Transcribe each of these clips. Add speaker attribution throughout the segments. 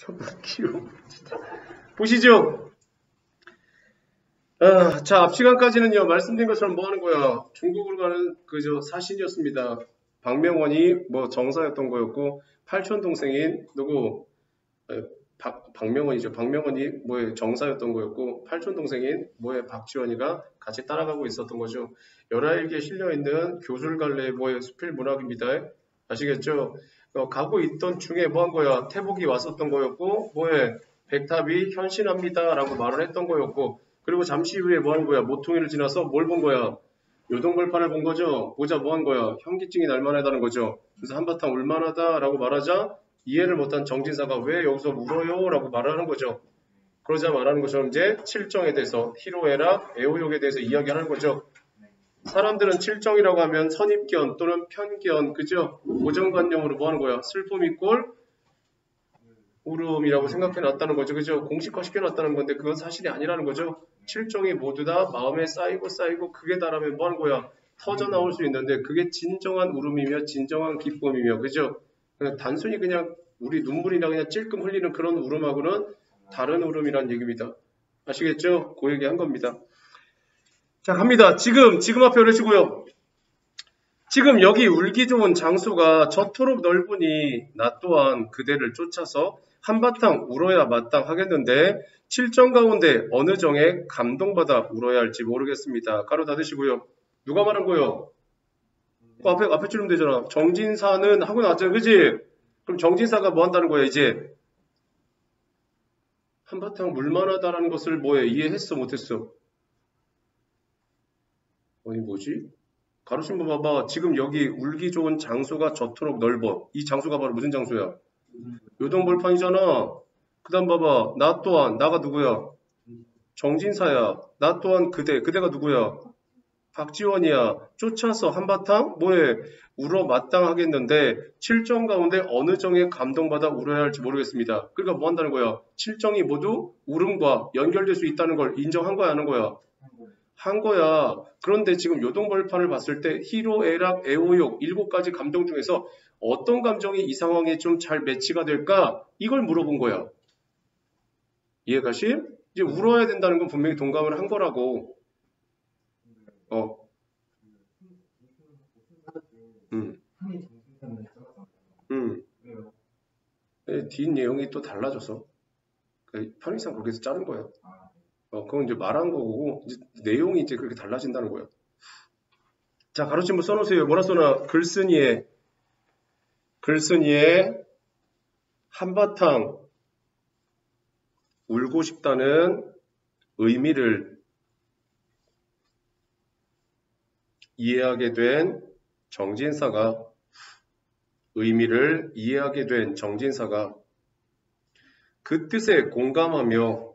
Speaker 1: 웃기요. 보시죠. 자, 앞 시간까지는요, 말씀드린 것처럼 뭐 하는 거야? 중국으로 가는 그저 사신이었습니다. 박명원이 뭐 정사였던 거였고, 팔촌 동생인 누구? 박명원이죠. 박명원이 뭐의 정사였던 거였고, 팔촌 동생인 뭐의 박지원이가 같이 따라가고 있었던 거죠. 11개 실려있는 교술갈래 뭐의 수필 문학입니다. 아시겠죠? 가고 있던 중에 뭐 한 거야? 태복이 왔었던 거였고, 뭐의 백탑이 현신합니다 라고 말을 했던 거였고, 그리고 잠시 후에 뭐 한 거야? 모퉁이를 지나서 뭘 본 거야? 요동벌판을 본 거죠. 보자 뭐 한 거야? 현기증이 날만하다는 거죠. 그래서 한바탕 울만하다 라고 말하자 이해를 못한 정진사가 왜 여기서 울어요? 라고 말을 하는 거죠. 그러자 말하는 것처럼 이제 칠정에 대해서 희로애락, 애호욕에 대해서 이야기하는 거죠. 사람들은 칠정이라고 하면 선입견 또는 편견, 그죠? 고정관념으로 뭐 하는 거야? 슬픔 이꼴 울음이라고 생각해 놨다는 거죠. 그죠? 공식화 시켜 놨다는 건데 그건 사실이 아니라는 거죠. 칠정이 모두 다 마음에 쌓이고 그게 달하면 뭐 하는 거야? 터져 나올 수 있는데 그게 진정한 울음이며 진정한 기쁨이며, 그죠? 단순히 그냥 우리 눈물이나 그냥 찔끔 흘리는 그런 울음하고는 다른 울음이란 얘기입니다. 아시겠죠? 그 얘기 한 겁니다. 자, 갑니다. 지금 앞에 열으시고요. 지금 여기 울기 좋은 장소가 저토록 넓으니 나 또한 그대를 쫓아서 한바탕 울어야 마땅하겠는데 칠정 가운데 어느 정에 감동받아 울어야 할지 모르겠습니다. 가로 닫으시고요. 누가 말한 거예요? 앞에 줄이면 되잖아. 정진사는 하고 나왔잖아. 그지? 그럼 정진사가 뭐 한다는 거야 이제? 한바탕 물만하다라는 것을 뭐해? 이해했어 못했어? 아니 뭐지? 가로신 분 봐봐. 지금 여기 울기 좋은 장소가 저토록 넓어. 이 장소가 바로 무슨 장소야? 요동벌판이잖아. 그 다음 봐봐. 나 또한, 나가 누구야? 정진사야. 나 또한 그대가 누구야? 박지원이야. 쫓아서 한바탕 뭐해? 울어 마땅하겠는데 칠정 가운데 어느 정에 감동받아 울어야 할지 모르겠습니다. 그러니까 뭐 한다는 거야? 칠정이 모두 울음과 연결될 수 있다는 걸 인정한 거야, 하는 거야? 한 거야. 그런데 지금 요동벌판을 봤을 때 희로, 애락, 애호욕 7가지 감정 중에서 어떤 감정이 이 상황에 좀 잘 매치가 될까? 이걸 물어본 거야. 이해가시? 이제 울어야 된다는 건 분명히 동감을 한 거라고. 뒷 내용이 또 달라져서 편의상 그렇게 해서 자른 거예요. 그건 이제 말한 거고 이제 내용이 이제 그렇게 달라진다는 거예요. 자, 가로친 분 써놓으세요. 뭐라 써놔? 글쓴이에 한바탕 울고 싶다는 의미를 이해하게 된 정진사가 그 뜻에 공감하며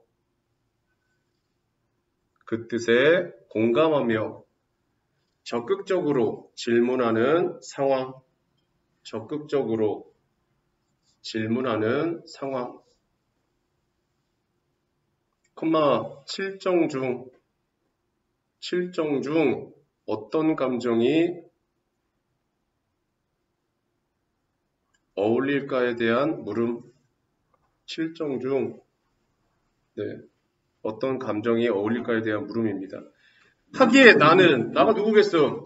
Speaker 1: 적극적으로 질문하는 상황. 칠정 중 어떤 감정이 어울릴까에 대한 물음. 칠정 중 어떤 감정이 어울릴까에 대한 물음입니다. 하기에 나가 누구겠어?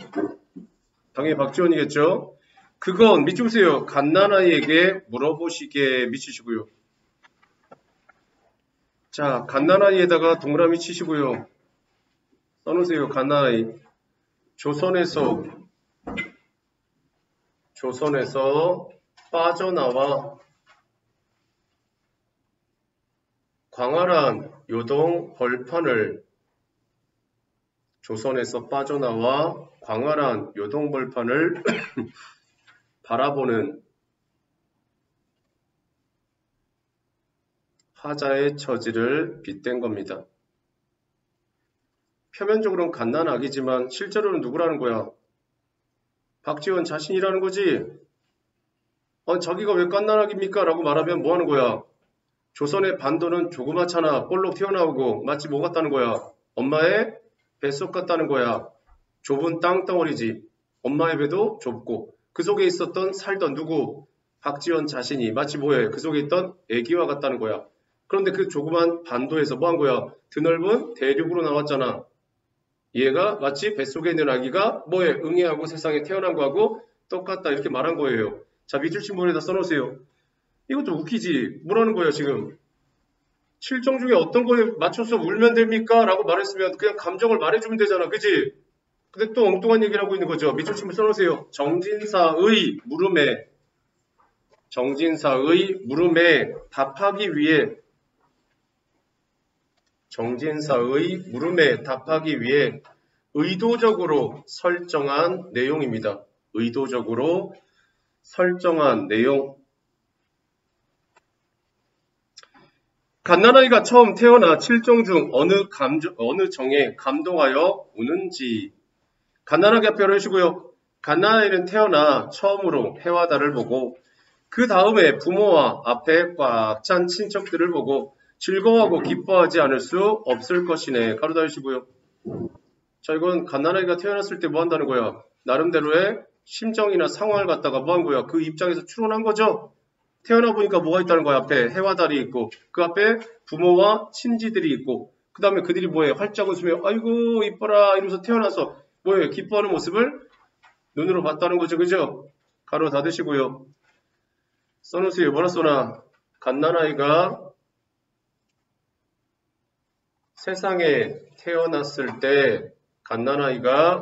Speaker 1: 당연히 박지원이겠죠? 그건 밑줄 보세요. 갓난아이에게 물어보시게 미치시고요. 자, 갓난아이에다가 동그라미 치시고요. 써놓으세요. 갓난아이. 조선에서 빠져나와 광활한 요동 벌판을 바라보는 화자의 처지를 빗댄 겁니다. 표면적으로는 갓난아기지만 실제로는 누구라는 거야? 박지원 자신이라는 거지? 자기가 왜 갓난아기입니까? 라고 말하면 뭐 하는 거야? 조선의 반도는 조그맣잖아. 볼록 튀어나오고 마치 뭐 같다는 거야? 엄마의 뱃속 같다는 거야. 좁은 땅덩어리지. 엄마의 배도 좁고 그 속에 살던 누구? 박지원 자신이 마치 뭐예요? 그 속에 있던 애기와 같다는 거야. 그런데 그 조그만 반도에서 뭐 한 거야? 드넓은 대륙으로 나왔잖아. 얘가 마치 뱃속에 있는 아기가 뭐에 응애하고 세상에 태어난 거하고 똑같다 이렇게 말한 거예요. 자, 밑줄 친 부분에다 써놓으세요. 이것도 웃기지. 뭐라는 거예요 지금? 7종 중에 어떤 거에 맞춰서 울면 됩니까? 라고 말했으면 그냥 감정을 말해주면 되잖아. 그지? 근데 또 엉뚱한 얘기를 하고 있는 거죠. 밑줄 친 부 써놓으세요. 정진사의 물음에 답하기 위해 의도적으로 설정한 내용입니다. 의도적으로 설정한 내용. 갓난아이가 처음 태어나 7종 중 어느 정에 감동하여 우는지. 갓난아기 앞에 해주시고요. 갓난아이는 태어나 처음으로 해와 달을 보고 그 다음에 부모와 앞에 꽉 찬 친척들을 보고 즐거워하고 기뻐하지 않을 수 없을 것이네. 가로 달으시고요. 자, 이건 갓난아기가 태어났을 때 뭐 한다는 거야? 나름대로의 심정이나 상황을 갖다가 뭐 한 거야? 그 입장에서 추론한 거죠? 태어나 보니까 뭐가 있다는 거야? 앞에 해와 달이 있고 그 앞에 부모와 친지들이 있고 그 다음에 그들이 뭐해? 활짝 웃으며 아이고 이뻐라 이러면서 태어나서 뭐해? 기뻐하는 모습을 눈으로 봤다는 거죠. 그죠? 가로 닫으시고요. 써놓으세요. 뭐라 써놔? 갓난아이가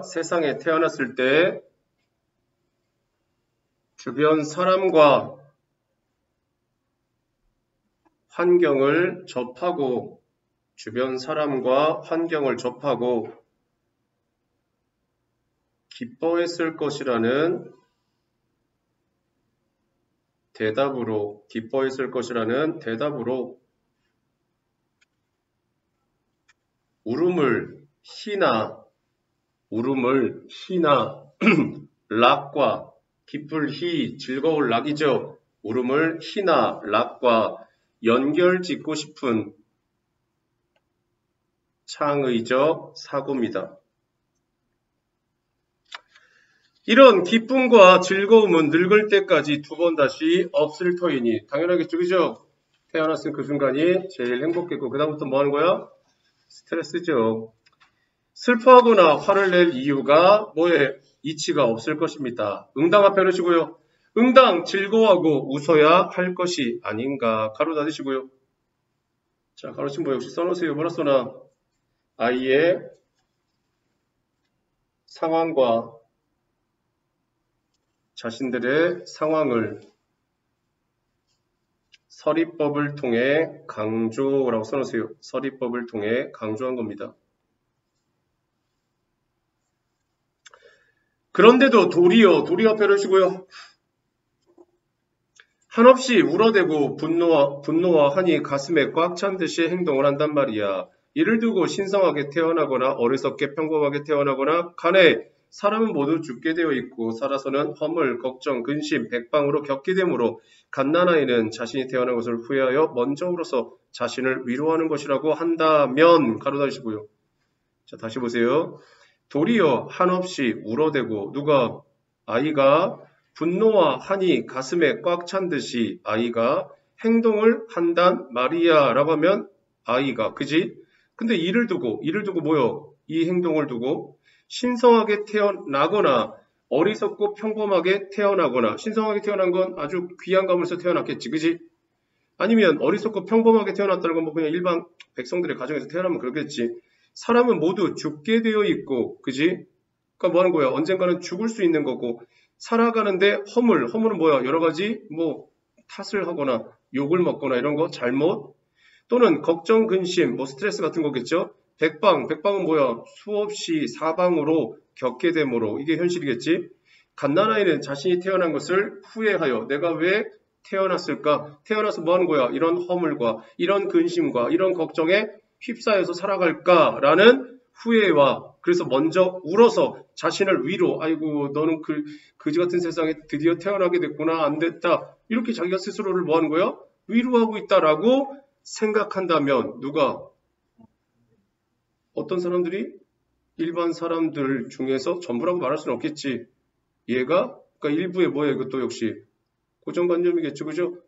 Speaker 1: 세상에 태어났을 때 주변 사람과 환경을 접하고 기뻐했을 것이라는 대답으로 울음을 희나 락과 기쁠 희 즐거울 락이죠. 울음을 희나 락과 연결 짓고 싶은 창의적 사고입니다. 이런 기쁨과 즐거움은 늙을 때까지 두 번 다시 없을 터이니 당연하겠죠. 그죠? 태어났을 그 순간이 제일 행복했고 그 다음부터 뭐 하는 거야? 스트레스죠. 슬퍼하거나 화를 낼 이유가 뭐에 이치가 없을 것입니다. 응당 앞에 놓으시고요. 응당 즐거워하고 웃어야 할 것이 아닌가. 가로 닫으시고요. 자, 가로 친 부 역시 써놓으세요. 뭐라 써놔? 아이의 상황과 자신들의 상황을 서리법을 통해 강조라고 써놓으세요. 서리법을 통해 강조한 겁니다. 그런데도 도리어 앞에 놓으시고요. 한없이 울어대고 분노와 한이 가슴에 꽉 찬 듯이 행동을 한단 말이야. 이를 두고 신성하게 태어나거나 어리석게 평범하게 태어나거나 간에 사람은 모두 죽게 되어 있고 살아서는 허물, 걱정, 근심, 백방으로 겪게 되므로 갓난아이는 자신이 태어난 것을 후회하여 먼저 울어서 자신을 위로하는 것이라고 한다면 가로 닫으시고요. 자, 다시 보세요. 도리어 한없이 울어대고 누가? 아이가 분노와 한이 가슴에 꽉 찬 듯이 아이가 행동을 한단 말이야 라고 하면 아이가 그지? 근데 이를 두고 뭐요? 이 행동을 두고 신성하게 태어나거나 어리석고 평범하게 태어나거나 신성하게 태어난 건 아주 귀한 가문에서 태어났겠지 그지? 아니면 어리석고 평범하게 태어났다는 건 뭐 그냥 일반 백성들의 가정에서 태어나면 그렇겠지. 사람은 모두 죽게 되어 있고 그지? 그러니까 뭐 하는 거야? 언젠가는 죽을 수 있는 거고 살아가는데 허물은 뭐야? 여러 가지 뭐 탓을 하거나 욕을 먹거나 이런 거 잘못 또는 걱정, 근심, 뭐 스트레스 같은 거겠죠? 백방은 뭐야? 수없이 사방으로 겪게 되므로 이게 현실이겠지? 갓난아이는 자신이 태어난 것을 후회하여 내가 왜 태어났을까? 태어나서 뭐 하는 거야? 이런 허물과 이런 근심과 이런 걱정에 휩싸여서 살아갈까라는 후회와 그래서 먼저 울어서 자신을 위로 아이고 너는 그지 같은 세상에 드디어 태어나게 됐구나 안 됐다 이렇게 자기가 스스로를 뭐 하는 거야? 위로하고 있다라고 생각한다면 누가? 어떤 사람들이? 일반 사람들 중에서 전부라고 말할 수는 없겠지. 얘가? 그러니까 일부의 뭐예요? 이것도 역시 고정관념이겠죠. 그죠?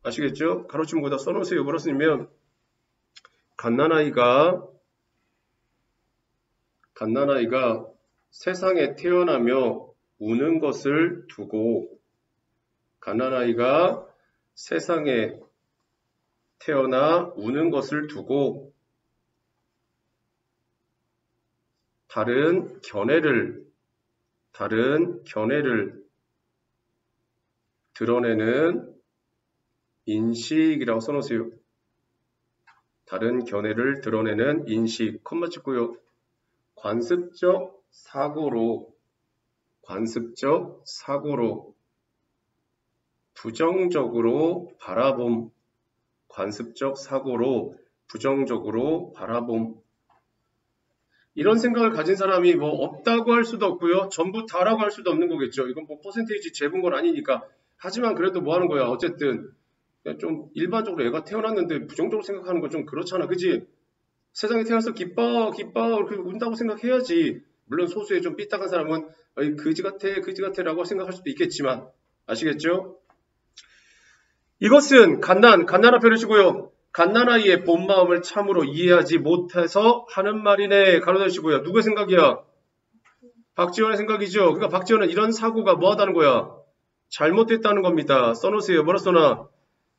Speaker 1: 아시겠죠? 가로치면 거기다 써놓으세요. 뭐라 쓰냐면 갓난아이가 세상에 태어나며 우는 것을 두고 갓난아이가 세상에 태어나 우는 것을 두고 다른 견해를 드러내는 인식이라고 써놓으세요. 다른 견해를 드러내는 인식, 콤마 찍고요. 관습적 사고로 부정적으로 바라봄, 관습적 사고로 부정적으로 바라봄. 이런 생각을 가진 사람이 뭐 없다고 할 수도 없고요. 전부 다라고 할 수도 없는 거겠죠. 이건 뭐 퍼센테이지 재본 건 아니니까. 하지만 그래도 뭐 하는 거야. 어쨌든 좀 일반적으로 애가 태어났는데 부정적으로 생각하는 건 좀 그렇잖아. 그지? 세상에 태어나서 기뻐 그렇게 운다고 생각해야지. 물론 소수의 좀 삐딱한 사람은 그지 같아 라고 생각할 수도 있겠지만 아시겠죠? 이것은 갓난아 펴주시고요. 갓난아이의 본 마음을 참으로 이해하지 못해서 하는 말이네. 가로다시고요. 누구의 생각이야? 박지원의 생각이죠. 그러니까 박지원은 이런 사고가 뭐 하다는 거야? 잘못됐다는 겁니다. 써놓으세요. 뭐라 써놔?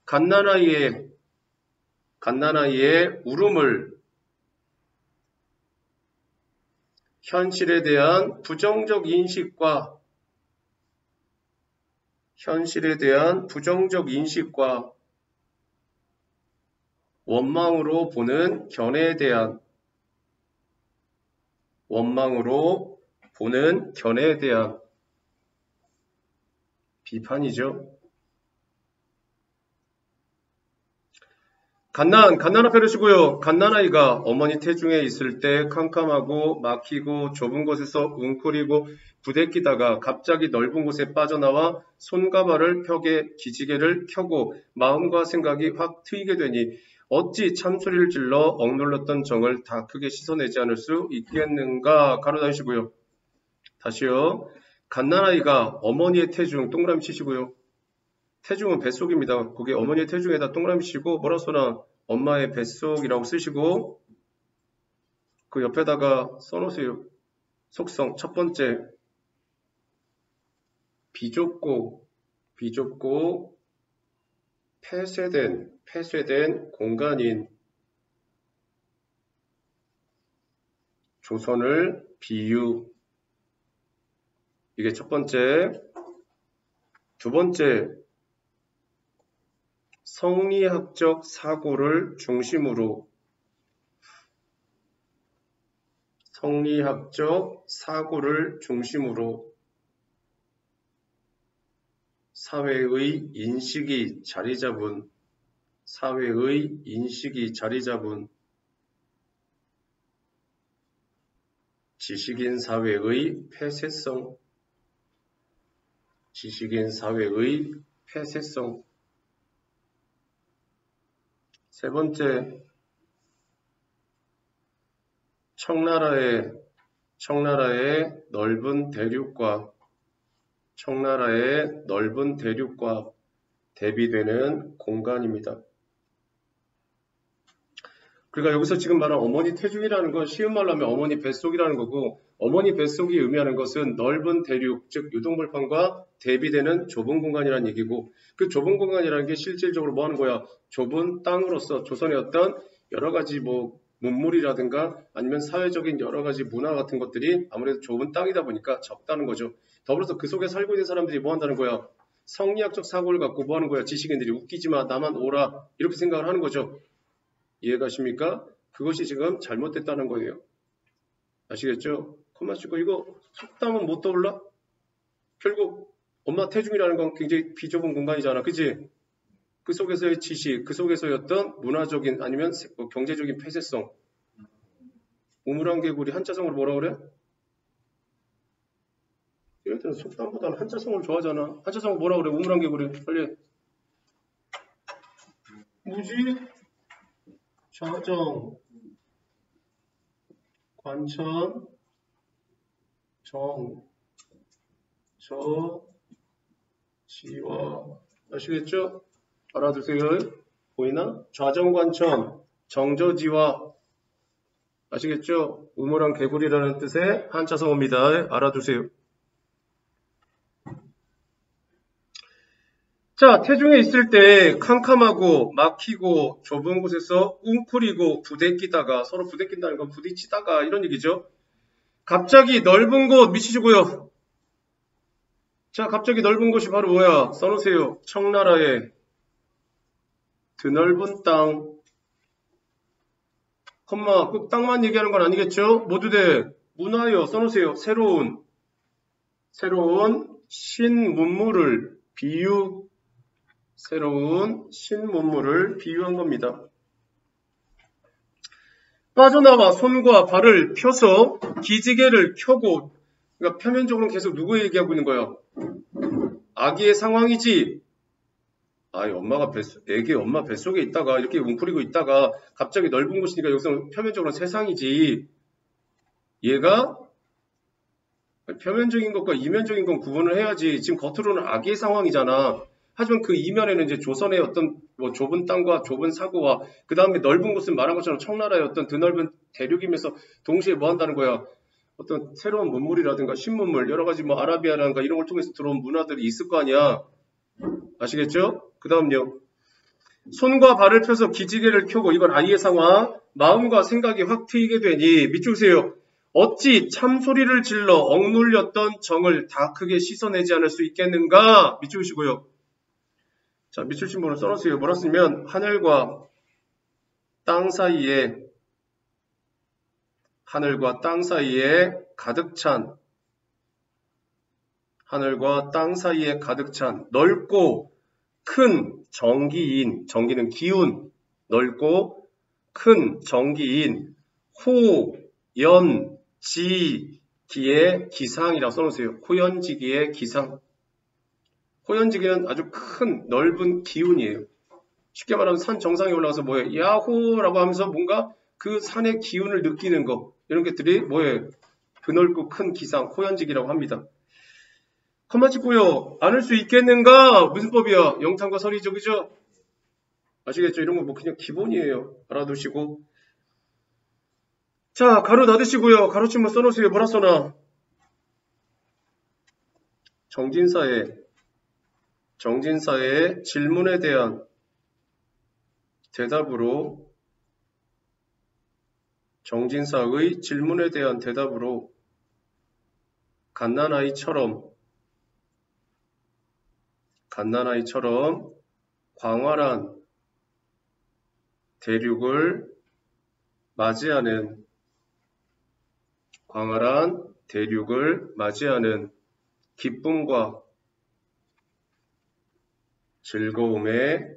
Speaker 1: 갓난아이의 울음을 현실에 대한 부정적 인식과 원망으로 보는 견해에 대한 비판이죠. 갓난아 펴주시고요. 갓난아이가 어머니 태중에 있을 때 캄캄하고 막히고 좁은 곳에서 웅크리고 부대끼다가 갑자기 넓은 곳에 빠져나와 손과 발을 펴게 기지개를 켜고 마음과 생각이 확 트이게 되니 어찌 참소리를 질러 억눌렀던 정을 다 크게 씻어내지 않을 수 있겠는가. 가로 닫으시고요. 다시요. 갓난아이가 어머니의 태중 동그라미 치시고요. 태중은 뱃속입니다. 거기 어머니의 태중에다 동그라미 치시고 뭐라 써나 엄마의 뱃속이라고 쓰시고 그 옆에다가 써놓으세요. 속성 첫 번째 비좁고 폐쇄된 공간인 조선을 비유. 이게 첫 번째. 두 번째 성리학적 사고를 중심으로 사회의 인식이 자리 잡은 지식인 사회의 폐쇄성. 세 번째, 청나라의 넓은 대륙과 대비되는 공간입니다. 그러니까 여기서 지금 말한 어머니 태중이라는 건 쉬운 말로 하면 어머니 뱃속이라는 거고, 어머니 뱃속이 의미하는 것은 넓은 대륙, 즉 유동벌판과 대비되는 좁은 공간이라는 얘기고, 그 좁은 공간이라는 게 실질적으로 뭐 하는 거야? 좁은 땅으로서 조선의 어떤 여러 가지 뭐 문물이라든가 아니면 사회적인 여러 가지 문화 같은 것들이 아무래도 좁은 땅이다 보니까 적다는 거죠. 더불어서 그 속에 살고 있는 사람들이 뭐 한다는 거야? 성리학적 사고를 갖고 뭐 하는 거야? 지식인들이 웃기지 마, 나만 오라 이렇게 생각을 하는 거죠. 이해가십니까? 그것이 지금 잘못됐다는 거예요. 아시겠죠? 콤마 치고 이거 속담은 못 떠올라? 결국 엄마 태중이라는 건 굉장히 비좁은 공간이잖아. 그치? 그 속에서의 지식, 그 속에서의 어떤 문화적인 아니면 경제적인 폐쇄성. 우물안개구리 한자성으로 뭐라 그래? 이럴 때는 속담보다는 한자성을 좋아하잖아. 한자성을 뭐라 그래? 우물안개구리. 빨리. 뭐지? 좌정, 관천, 정, 저, 지와. 아시겠죠? 알아두세요. 보이나? 좌정관청, 정저지와. 아시겠죠? 우물한 개구리라는 뜻의 한자성어입니다. 알아두세요. 자, 태중에 있을 때 캄캄하고 막히고 좁은 곳에서 웅크리고 부대끼다가, 서로 부대낀다는 건 부딪히다가 이런 얘기죠. 갑자기 넓은 곳 미치시고요. 자, 갑자기 넓은 곳이 바로 뭐야? 써놓으세요. 청나라의 드넓은 땅. 컴마, 꼭 땅만 얘기하는 건 아니겠죠? 모두들 문화요. 써놓으세요. 새로운 신문물을 새로운 신문물을 비유한 겁니다. 빠져나와 손과 발을 펴서 기지개를 켜고, 그러니까 표면적으로는 계속 누구 얘기하고 있는 거예요? 아기의 상황이지. 애기 엄마 뱃속에 있다가 이렇게 웅크리고 있다가 갑자기 넓은 곳이니까 여기서 표면적으로는 세상이지. 얘가 표면적인 것과 이면적인 건 구분을 해야지. 지금 겉으로는 아기의 상황이잖아. 하지만 그 이면에는 이제 조선의 어떤 뭐 좁은 땅과 좁은 사고와 그 다음에 넓은 곳은 말한 것처럼 청나라의 어떤 드넓은 대륙이면서 동시에 뭐 한다는 거야? 어떤 새로운 문물이라든가 신문물, 여러 가지 뭐 아라비아라든가 이런 걸 통해서 들어온 문화들이 있을 거 아니야. 아시겠죠? 그 다음요. 손과 발을 펴서 기지개를 켜고, 이건 아이의 상황. 마음과 생각이 확 트이게 되니 밑줄세요. 어찌 참소리를 질러 억눌렸던 정을 다 크게 씻어내지 않을 수 있겠는가? 밑줄시고요. 자, 밑줄 신분을 써놓으세요. 뭐라 쓰면 하늘과 땅 사이에 가득 찬 넓고 큰 정기인, 정기는 기운, 넓고 큰 정기인 호연지기의 기상이라고 써놓으세요. 호연지기의 기상. 호연지기는 아주 큰 넓은 기운이에요. 쉽게 말하면 산 정상에 올라가서 뭐예요? 야호라고 하면서 뭔가 그 산의 기운을 느끼는 거, 이런 것들이 뭐예요? 그 넓고 큰 기상, 호연지기라고 합니다. 컴마 찍고요. 않을 수 있겠는가? 무슨 법이야? 영탄과 설이죠, 그죠? 아시겠죠? 이런 거 뭐 그냥 기본이에요. 알아두시고. 자, 가로 닫으시고요. 가로치면 써놓으세요. 뭐라 써놔? 정진사의 질문에 대한 대답으로, 정진사의 질문에 대한 대답으로 갓난아이처럼 광활한 대륙을 맞이하는 기쁨과 즐거움의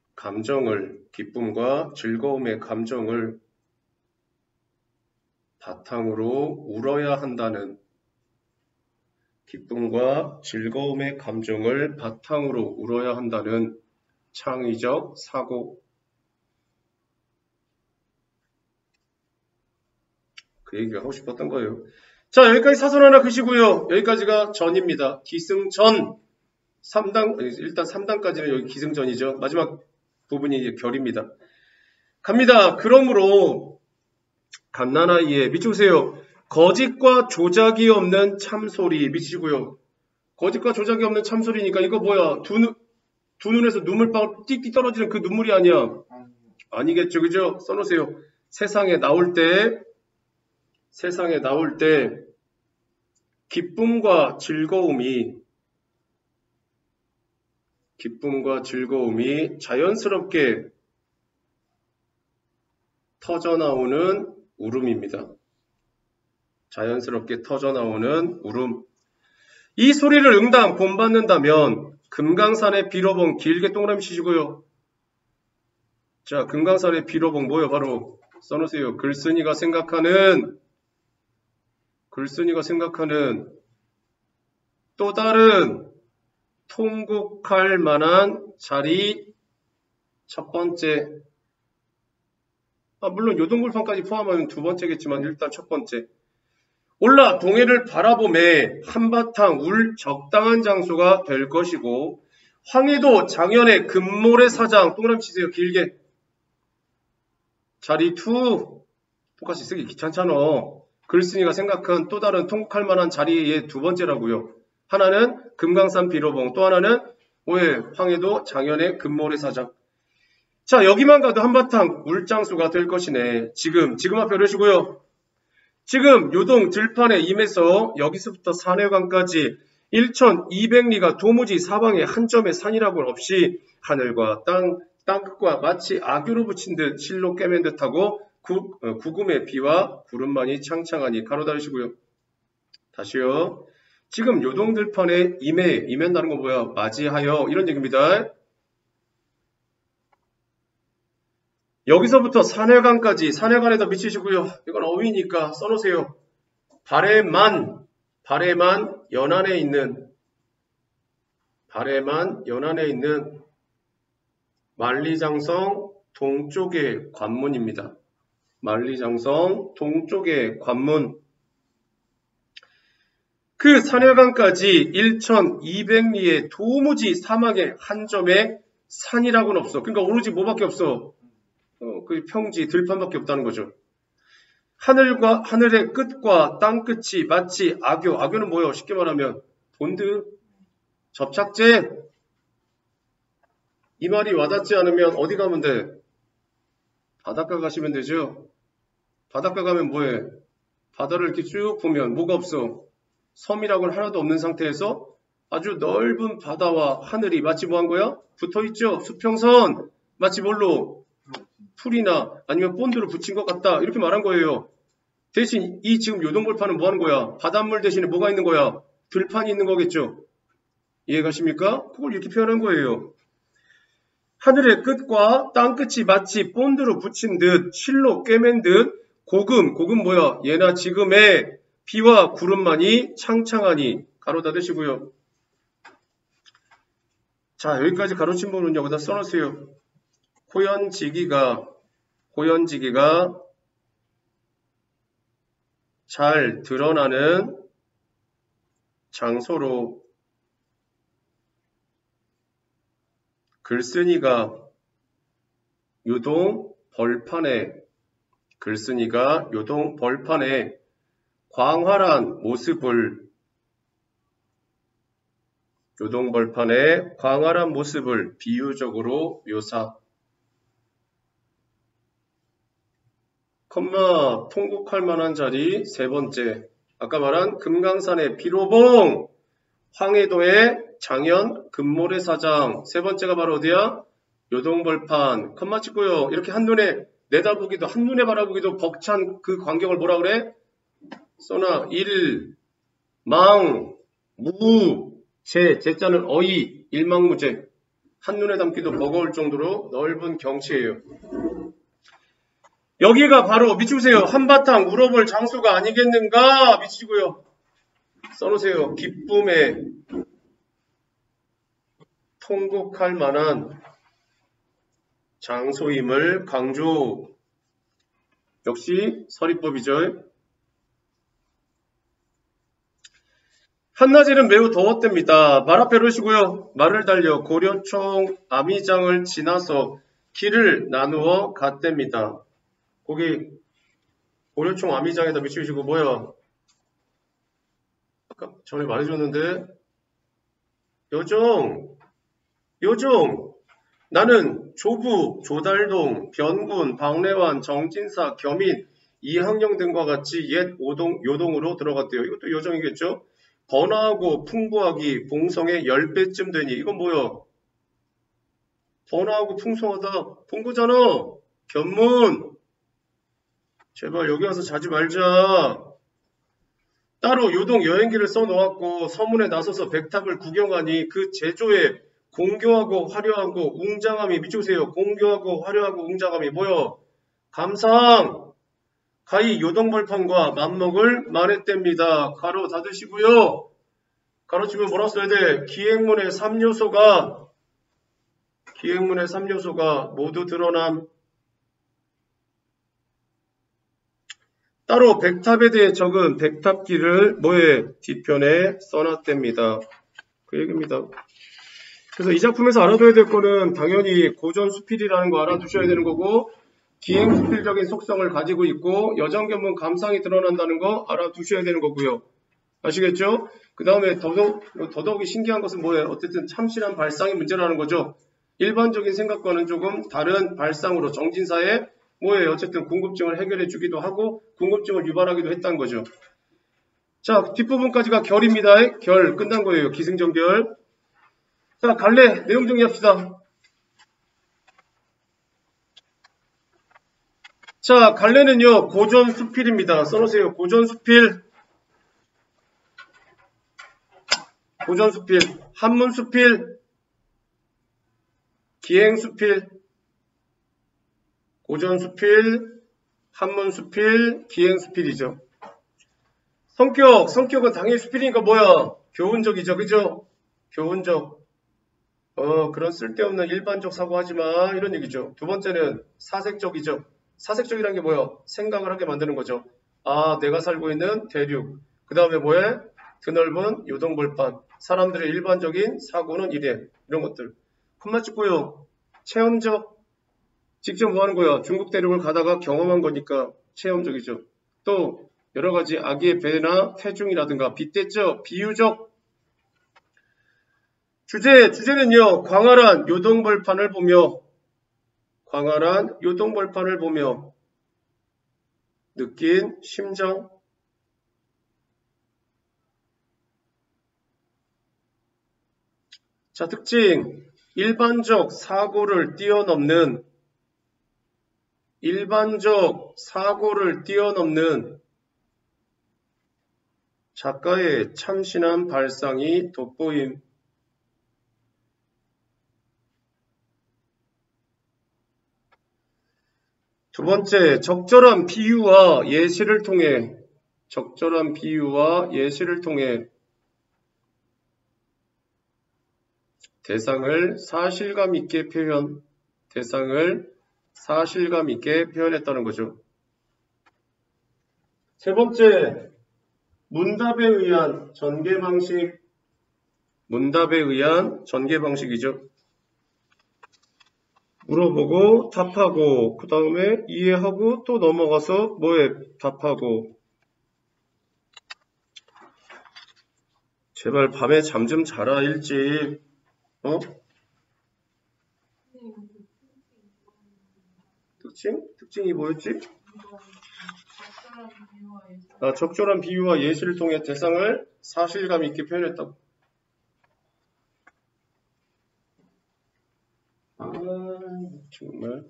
Speaker 1: 감정을 바탕으로 울어야 한다는, 창의적 사고. 그 얘기가 하고 싶었던 거예요. 자, 여기까지 사설 하나 그시고요. 여기까지가 전입니다. 기승전 3단, 일단 3단까지는 여기 기승전이죠. 마지막 부분이 이제 결입니다. 갑니다. 그러므로 갓난아이의, 밑주세요. 거짓과 조작이 없는 참소리, 밑이고요. 거짓과 조작이 없는 참소리니까 이거 뭐야? 두 눈에서 눈물방울 띡띡 떨어지는 그 눈물이 아니야. 아니겠죠, 그죠? 써놓으세요. 세상에 나올 때 기쁨과 즐거움이 자연스럽게 터져나오는 울음입니다. 자연스럽게 터져나오는 울음. 이 소리를 응당 본받는다면 금강산의 비로봉, 길게 동그라미 치시고요. 자, 금강산의 비로봉 뭐예요? 바로 써놓으세요. 글쓴이가 생각하는 또 다른 통곡할 만한 자리 첫 번째. 물론 요동굴판까지 포함하면 두 번째겠지만 일단 첫 번째. 올라 동해를 바라보매 한바탕 울 적당한 장소가 될 것이고 황해도 장현의 금모래 사장 동그라미 치세요. 길게. 자리 2 똑같이 쓰기 귀찮잖아. 글쓴이가 생각한 또 다른 통곡할 만한 자리의 두 번째라고요. 하나는 금강산 비로봉, 또 하나는 왜 황해도 장현의 금모래 사장. 자, 여기만 가도 한바탕 울장수가 될 것이네. 지금 앞에 그러시고요. 지금 요동 들판에 임해서 여기서부터 산해관까지 1200리가 도무지 사방에 한 점의 산이라고는 없이 하늘과 땅끝과 마치 악유로 붙인 듯 실로 꿰맨 듯하고 구금의 비와 구름만이 창창하니 가로 닫으시고요. 다시요. 지금 요동 들판에 임한다는 건 뭐야? 맞이하여 이런 얘기입니다. 여기서부터 산해관까지 산해관에다 미치시고요. 이건 어휘니까 써놓으세요. 발해만 연안에 있는 만리장성 동쪽의 관문입니다. 만리장성 동쪽의 관문. 그 산해관까지 1200리의 도무지 사막의 한 점의 산이라고는 없어. 그러니까 오로지 뭐밖에 없어? 그 평지, 들판밖에 없다는 거죠. 하늘의 끝과 땅 끝이 마치 악교는 뭐예요? 쉽게 말하면 본드, 접착제. 이 말이 와닿지 않으면 어디 가면 돼? 바닷가 가시면 되죠. 바닷가 가면 뭐해? 바다를 이렇게 쭉 보면 뭐가 없어? 섬이라고는 하나도 없는 상태에서 아주 넓은 바다와 하늘이 마치 뭐 한 거야? 붙어있죠. 수평선. 마치 뭘로? 풀이나 아니면 본드로 붙인 것 같다. 이렇게 말한 거예요. 대신 이 지금 요동벌판은 뭐 하는 거야? 바닷물 대신에 뭐가 있는 거야? 들판이 있는 거겠죠. 이해가십니까? 그걸 이렇게 표현한 거예요. 하늘의 끝과 땅 끝이 마치 본드로 붙인 듯 실로 꿰맨 듯 고금 뭐야? 예나 지금의 비와 구름만이 창창하니 가로 닫으시고요. 자, 여기까지 가로친 부분은 여기다 써놓으세요. 호연지기가 잘 드러나는 장소로 글쓴이가 요동 벌판에 광활한 모습을 비유적으로 묘사. 통곡할 만한 자리 세 번째. 아까 말한 금강산의 비로봉, 황해도의 장현 금모래 사장. 세 번째가 바로 어디야? 요동벌판. 찍고요. 이렇게 한눈에 내다보기도, 한눈에 바라보기도 벅찬 그 광경을 뭐라 그래? 써나 제자는 어이, 일망무제. 한눈에 담기도 버거울 정도로 넓은 경치예요. 여기가 바로 미치보세요. 한바탕 울어볼 장소가 아니겠는가? 미치고요. 써놓으세요. 기쁨에 통곡할 만한 장소임을 강조. 역시 서리법이죠. 한낮에는 매우 더웠답니다. 말 앞에 그러시고요. 말을 달려 고려총 아미장을 지나서 길을 나누어 갔답니다. 거기 고려총 아미장에다 미치시고 뭐야? 아까 전에 말해줬는데 여정 나는 조부, 조달동, 변군, 박래환, 정진사, 겸인, 이항영 등과 같이 옛 요동으로 들어갔대요. 이것도 여정이겠죠? 번화하고 풍부하기 봉성의 10배쯤 되니 이건 뭐야? 번화하고 풍성하다 본 거잖아. 견문. 제발 여기 와서 자지 말자. 따로 요동 여행기를 써놓았고 서문에 나서서 백탑을 구경하니 그 제조에 공교하고 화려하고 웅장함이 미쳐보세요. 공교하고 화려하고 웅장함이 뭐야? 감상. 가히 요동벌판과 맞먹을 만했답니다. 가로 닫으시고요. 가로치면 뭐라 써야 돼? 기행문의 3요소가 모두 드러남. 따로 백탑에 대해 적은 백탑기를 뭐에 뒤편에 써놨답니다. 그 얘기입니다. 그래서 이 작품에서 알아둬야 될 거는 당연히 고전수필이라는 거 알아두셔야 되는 거고, 기행수필적인 속성을 가지고 있고 여정견문 감상이 드러난다는 거 알아두셔야 되는 거고요. 아시겠죠? 그 다음에 더더욱이 신기한 것은 뭐예요? 어쨌든 참신한 발상의 문제라는 거죠. 일반적인 생각과는 조금 다른 발상으로 정진사의 뭐예요? 어쨌든 궁금증을 해결해 주기도 하고 궁금증을 유발하기도 했다는 거죠. 자, 뒷부분까지가 결입니다. 결 끝난 거예요. 기승전결. 자, 갈래 내용 정리합시다. 자, 갈래는요 고전수필입니다. 써놓으세요. 고전수필, 고전수필, 한문수필, 기행수필, 고전수필, 한문수필, 기행수필이죠. 성격은 당연히 수필이니까 뭐야? 교훈적이죠. 그죠? 교훈적. 그런 쓸데없는 일반적 사고하지 마. 이런 얘기죠. 두 번째는 사색적이죠. 사색적이라는 게 뭐야? 생각을 하게 만드는 거죠. 아, 내가 살고 있는 대륙. 그 다음에 뭐해? 드넓은 요동벌판. 사람들의 일반적인 사고는 이래. 이런 것들. 콤마 찍고요. 체험적. 직접 뭐 하는 거야? 중국 대륙을 가다가 경험한 거니까 체험적이죠. 또 여러 가지 아기의 배나 태중이라든가 빗댔죠. 비유적. 주제는요. 광활한 요동벌판을 보며 느낀 심정. 자, 특징. 일반적 사고를 뛰어넘는 작가의 참신한 발상이 돋보임. 두 번째, 적절한 비유와 예시를 통해 대상을 사실감 있게 표현했다는 거죠. 세 번째, 문답에 의한 전개 방식이죠. 물어보고 답하고 그 다음에 이해하고 또 넘어가서 뭐에 답하고. 제발 밤에 잠 좀 자라 일찍. 특징이 뭐였지? 적절한 비유와 예시를 통해 대상을 사실감 있게 표현했다고. 정말.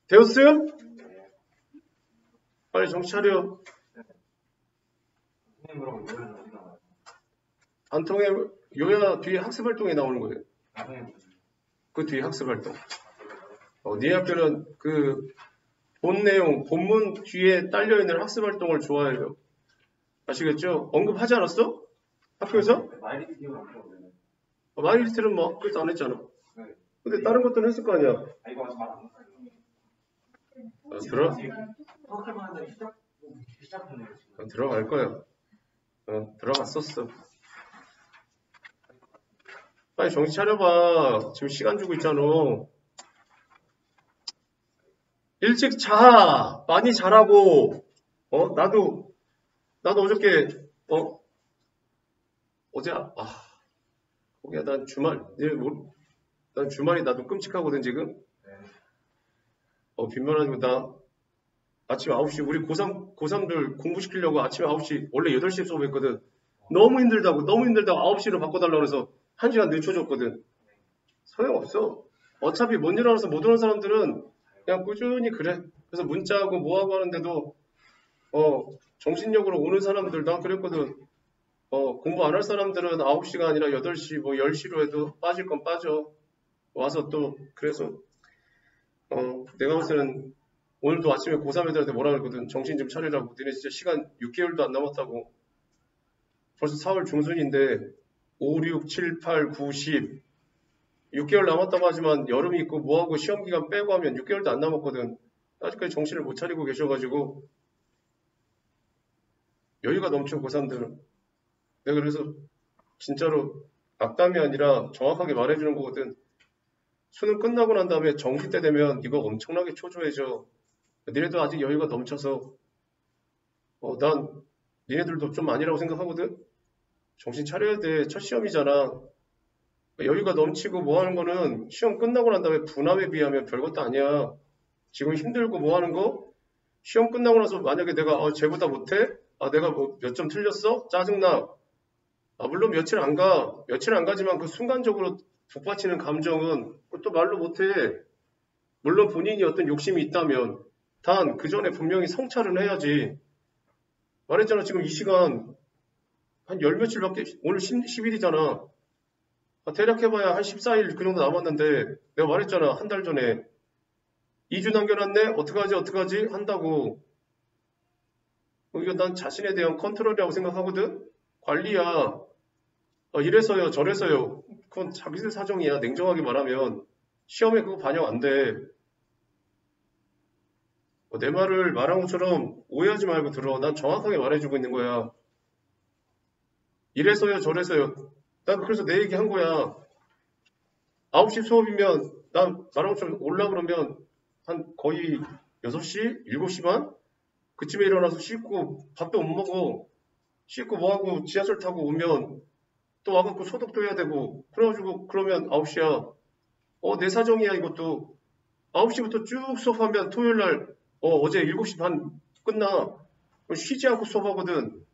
Speaker 1: 되었어요? 빨리 정신 차려. 안 통해. 요야 뒤에 학습활동에 나오는 거예요. 그 뒤에 학습활동. 네 학교는 그 본문 뒤에 딸려있는 학습활동을 좋아해요. 아시겠죠? 언급하지 않았어? 학교에서? 마이리스트는 뭐 학교에서 안 했잖아. 근데 다른 것들은 했을 거 아니야. 들어갈 거야. 들어갔었어. 빨리 정신 차려봐. 지금 시간 주고 있잖아. 일찍 자. 많이 자라고. 나도 어저께 어제 거기야 난 주말이 나도 끔찍하거든 지금. 빈말하지만 나 아침 9시 우리 고3들 공부시키려고 아침 9시 원래 8시에 수업했거든. 너무 힘들다고 9시로 바꿔달라고 해서 1시간 늦춰줬거든. 소용없어. 어차피 먼 일어나서 못 오는 사람들은 그냥 꾸준히 그래. 그래서 문자하고 뭐하고 하는데도 정신력으로 오는 사람들 난 그랬거든. 공부 안 할 사람들은 9시가 아니라 8시 뭐 10시로 해도 빠질 건 빠져. 와서 또 그래서 내가 봤을 때는 오늘도 아침에 고3 애들한테 뭐라 그랬거든. 정신 좀 차리라고. 니네 진짜 시간 6개월도 안 남았다고. 벌써 4월 중순인데 5, 6, 7, 8, 9, 10 6개월 남았다고 하지만 여름이 있고 뭐하고 시험 기간 빼고 하면 6개월도 안 남았거든. 아직까지 정신을 못 차리고 계셔가지고 여유가 넘쳐 고3들은. 내가 그래서 진짜로 악담이 아니라 정확하게 말해주는 거거든. 수능 끝나고 난 다음에 정시 때 되면 이거 엄청나게 초조해져. 니네도 아직 여유가 넘쳐서 난 니네들도 좀 아니라고 생각하거든. 정신 차려야 돼. 첫 시험이잖아. 여유가 넘치고 뭐 하는 거는 시험 끝나고 난 다음에 분함에 비하면 별것도 아니야. 지금 힘들고 뭐 하는 거 시험 끝나고 나서 만약에 내가 쟤보다 못해? 내가 뭐 몇 점 틀렸어? 짜증나. 물론 며칠 안 가. 며칠 안 가지만 그 순간적으로 북받치는 감정은 또 말로 못해. 물론 본인이 어떤 욕심이 있다면 단 그 전에 분명히 성찰은 해야지. 말했잖아. 지금 이 시간 한 열 며칠밖에 오늘 10일이잖아. 대략 해봐야 한 14일 그 정도 남았는데 내가 말했잖아. 한 달 전에 2주 남겨놨네? 어떡하지? 한다고. 이거 난 자신에 대한 컨트롤이라고 생각하거든? 관리야. 이래서요, 저래서요. 그건 자기들 사정이야. 냉정하게 말하면. 시험에 그거 반영 안 돼. 내 말을 말한 것처럼 오해하지 말고 들어. 난 정확하게 말해주고 있는 거야. 이래서요, 저래서요. 난 그래서 내 얘기 한 거야. 9시 수업이면 난 말한 것처럼 올라 그러면 한 거의 6시? 7시 반? 그쯤에 일어나서 씻고 밥도 못 먹어. 씻고 뭐하고 지하철 타고 오면 또 와갖고 소독도 해야 되고 그래가지고 그러면 9시야. 내 사정이야 이것도. 9시부터 쭉 수업하면 토요일날 어제 7시 반 끝나. 쉬지 않고 수업하거든.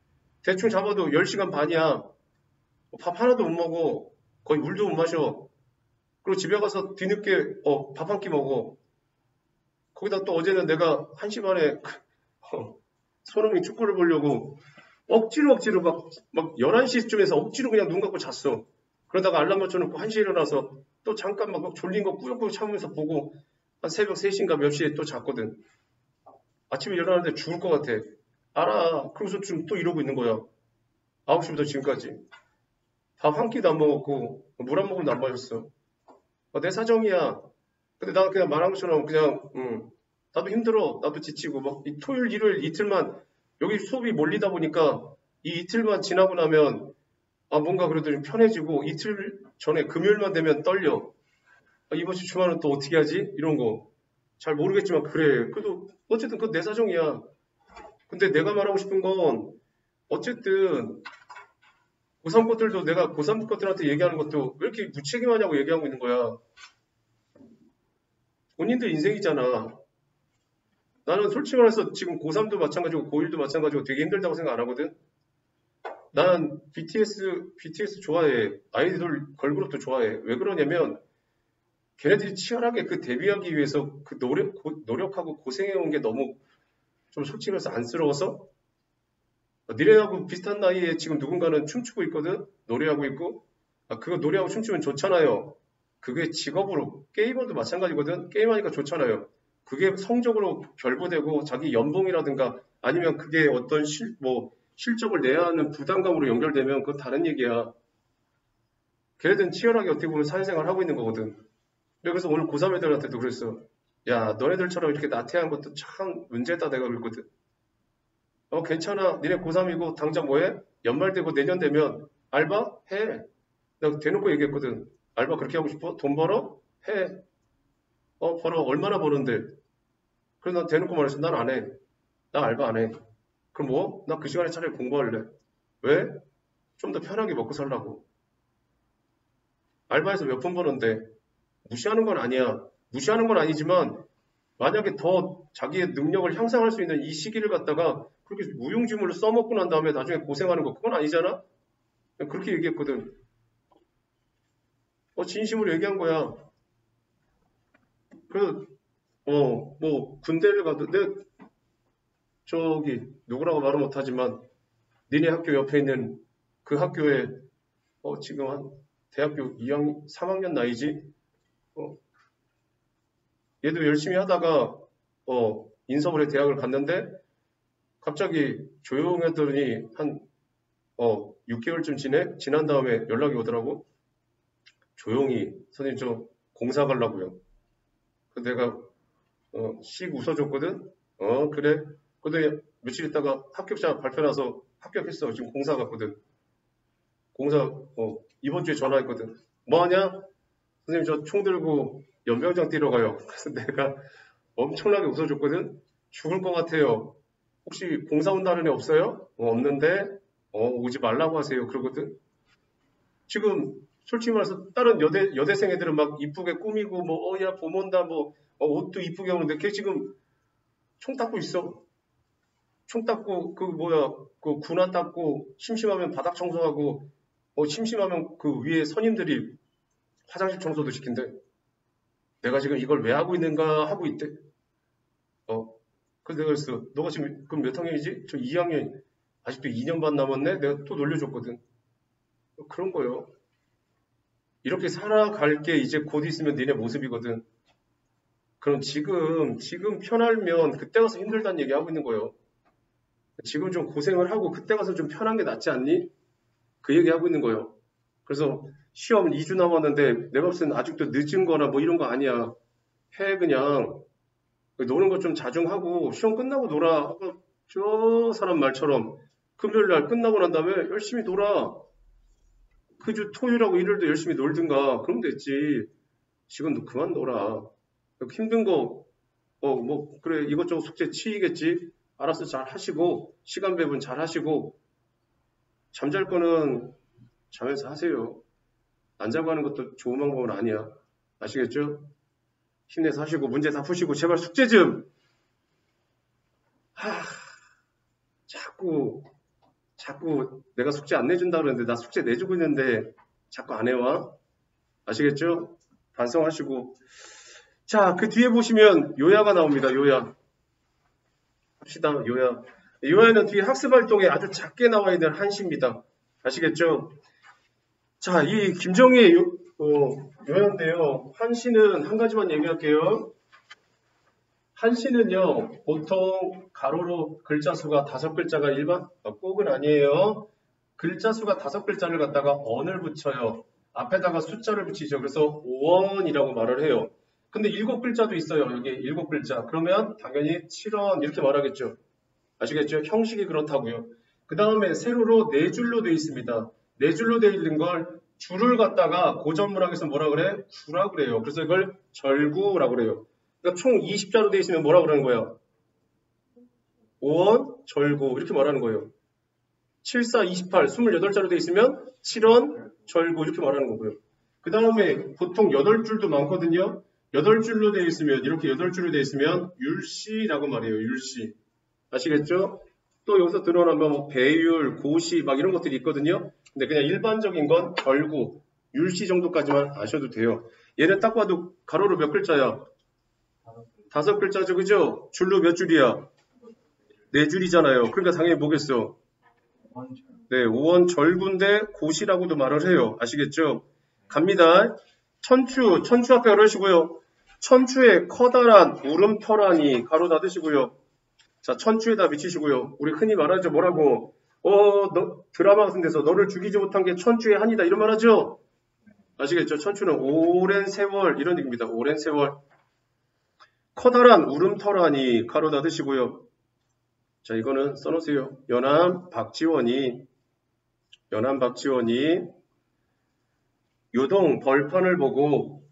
Speaker 1: 대충 잡아도 10시간 반이야. 밥 하나도 못 먹어. 거의 물도 못 마셔. 그리고 집에 가서 뒤늦게 밥 한 끼 먹어. 거기다 또 어제는 내가 1시 반에 손흥민 축구를 보려고 억지로 막 11시쯤에서 억지로 그냥 눈 감고 잤어. 그러다가 알람 맞춰놓고 1시에 일어나서 또 잠깐 막 졸린 거 꾸역꾸역 참으면서 보고 한 새벽 3시인가 몇 시에 또 잤거든. 아침에 일어나는데 죽을 것 같아. 알아. 그러고서 지금 또 이러고 있는 거야. 9시부터 지금까지. 밥 한 끼도 안 먹었고 물 한 모금도 안 마셨어. 내 사정이야. 근데 나 그냥 말한 것처럼 그냥 나도 힘들어. 나도 지치고 막 이 토요일 일요일 이틀만 여기 수업이 몰리다 보니까 이 이틀만 지나고 나면 뭔가 그래도 좀 편해지고 이틀 전에 금요일만 되면 떨려. 이번 주 주말은 또 어떻게 하지? 이런 거. 잘 모르겠지만 그래. 그래도 어쨌든 그건 내 사정이야. 근데 내가 말하고 싶은 건 어쨌든 고3 것들도 내가 고3 것들한테 얘기하는 것도 왜 이렇게 무책임하냐고 얘기하고 있는 거야. 본인들 인생이잖아. 나는 솔직히 말해서 지금 고3도 마찬가지고 고1도 마찬가지고 되게 힘들다고 생각 안 하거든. 난 BTS 좋아해. 아이돌 걸그룹도 좋아해. 왜 그러냐면 걔네들이 치열하게 그 데뷔하기 위해서 그 노력하고 고생해온 게 너무 좀 솔직히 말해서 안쓰러워서 니네하고 비슷한 나이에 지금 누군가는 춤추고 있거든. 노래하고 있고. 그거 노래하고 춤추면 좋잖아요. 그게 직업으로 게이머도 마찬가지거든. 게임하니까 좋잖아요. 그게 성적으로 결부되고 자기 연봉이라든가 아니면 그게 어떤 실적을 내야 하는 부담감으로 연결되면 그건 다른 얘기야. 걔네들은 치열하게 어떻게 보면 사회생활을 하고 있는 거거든. 그래서 오늘 고3 애들한테도 그랬어. 야, 너네들처럼 이렇게 나태한 것도 참 문제다 내가 그랬거든. 괜찮아. 니네 고3이고 당장 뭐해? 연말 되고 내년 되면 알바? 해. 내가 대놓고 얘기했거든. 알바 그렇게 하고 싶어? 돈 벌어? 해. 벌어. 얼마나 버는데? 그래서 난 대놓고 말했어. 난 안 해. 나 알바 안 해. 그럼 뭐? 나 그 시간에 차라리 공부할래. 왜? 좀 더 편하게 먹고 살라고. 알바에서 몇 푼 버는데 무시하는 건 아니야. 무시하는 건 아니지만 만약에 더 자기의 능력을 향상할 수 있는 이 시기를 갖다가 그렇게 무용지물로 써먹고 난 다음에 나중에 고생하는 거 그건 아니잖아? 그렇게 얘기했거든. 진심으로 얘기한 거야. 그래서 뭐 군대를 가도 저기 누구라고 말은 못하지만 니네 학교 옆에 있는 그 학교에 지금 한 대학교 2학년, 3학년 나이지? 얘도 열심히 하다가 인서울에 대학을 갔는데 갑자기 조용했더니 한 6개월쯤 지난 다음에 연락이 오더라고. 조용히 선생님 저 공사 가려고요. 내가 씩 웃어줬거든. 그래. 근데 며칠 있다가 합격자 발표 나서 합격했어. 지금 공사 갔거든. 공사 이번 주에 전화했거든. 뭐 하냐? 선생님 저 총 들고 연병장 뛰러 가요. 그래서 내가 엄청나게 웃어줬거든. 죽을 것 같아요. 혹시 공사 온다는 애 없어요? 없는데 오지 말라고 하세요. 그러거든. 지금 솔직히 말해서 다른 여대생 애들은 막 이쁘게 꾸미고 뭐 야 봄 온다 뭐 옷도 이쁘게 오는데 걔 지금 총 닦고 있어. 총 닦고 그 군화 닦고 심심하면 바닥 청소하고 심심하면 그 위에 선임들이 화장실 청소도 시킨대. 내가 지금 이걸 왜 하고 있는가 하고 있대. 그래서 내가 그랬어. 너가 지금 그럼 몇 학년이지? 저 2학년. 아직도 2년 반 남았네? 내가 또 놀려줬거든. 그런 거요. 이렇게 살아갈 게 이제 곧 있으면 니네 모습이거든. 그럼 지금 편하면 그때 가서 힘들다는 얘기 하고 있는 거예요. 지금 좀 고생을 하고 그때 가서 좀 편한 게 낫지 않니? 그 얘기 하고 있는 거예요. 그래서 시험 2주 남았는데 내가 봤을 때는 아직도 늦은 거나 뭐 이런 거 아니야. 해 그냥. 노는 거 좀 자중하고 시험 끝나고 놀아. 저 사람 말처럼 금요일 날 끝나고 난 다음에 열심히 놀아. 그 주 토요일하고 일요일도 열심히 놀든가. 그러면 됐지. 지금 너 그만 놀아. 힘든 거 뭐 그래 이것저것 숙제 치이겠지. 알아서 잘 하시고 시간 배분 잘 하시고 잠잘 거는 자면서 하세요. 안 자고 하는 것도 좋은 방법은 아니야. 아시겠죠? 힘내서 하시고 문제 다 푸시고 제발 숙제 좀. 자꾸 내가 숙제 안 내준다 그러는데 나 숙제 내주고 있는데 자꾸 안 해와. 아시겠죠? 반성하시고. 자, 그 뒤에 보시면 요야가 나옵니다. 요야. 합시다. 요야. 요야는 뒤에 학습활동에 아주 작게 나와 있는 한시입니다. 아시겠죠? 자, 이 김정희의 요야인데요. 한시는 한 가지만 얘기할게요. 한시는요, 보통 가로로 글자 수가 5글자가 일반, 꼭은 아니에요. 글자 수가 5글자를 갖다가 언을 붙여요. 앞에다가 숫자를 붙이죠. 그래서 5원이라고 말을 해요. 근데 7글자도 있어요. 여기 7글자. 그러면 당연히 7원 이렇게 말하겠죠. 아시겠죠? 형식이 그렇다고요. 그 다음에 세로로 4줄로 되어 있습니다. 4줄로 되어 있는 걸 줄을 갖다가 고전문학에서 뭐라 그래? 구라 그래요. 그래서 이걸 절구라고 그래요. 그러니까 총 20자로 되어 있으면 뭐라 그러는 거예요? 5원, 절구 이렇게 말하는 거예요. 7, 4, 28, 28자로 되어 있으면 7원, 절구 이렇게 말하는 거고요. 그 다음에 보통 8줄도 많거든요. 8줄로 되어 있으면 이렇게 8줄로 되어 있으면 율시라고 말해요. 율시. 아시겠죠? 또 여기서 드러나면 뭐 배율, 고시 막 이런 것들이 있거든요. 근데 그냥 일반적인 건 절구, 율시 정도까지만 아셔도 돼요. 얘는 딱 봐도 가로로 몇 글자야? 5글자죠. 그죠? 줄로 몇 줄이야? 4줄이잖아요. 그러니까 당연히 뭐겠어? 네, 5원 절구인데 고시라고도 말을 해요. 아시겠죠? 갑니다. 천추 앞에 열으시고요. 천추에 커다란 울음터라니 가로 닫으시고요. 자, 천추에다 미치시고요. 우리 흔히 말하죠. 뭐라고? 너 드라마 같은 데서 너를 죽이지 못한 게 천추의 한이다. 이런 말 하죠? 아시겠죠? 천추는 오랜 세월 이런 얘기입니다. 오랜 세월. 커다란 울음터라니 가로 닫으시고요. 자, 이거는 써놓으세요. 연암 박지원이 요동 벌판을 보고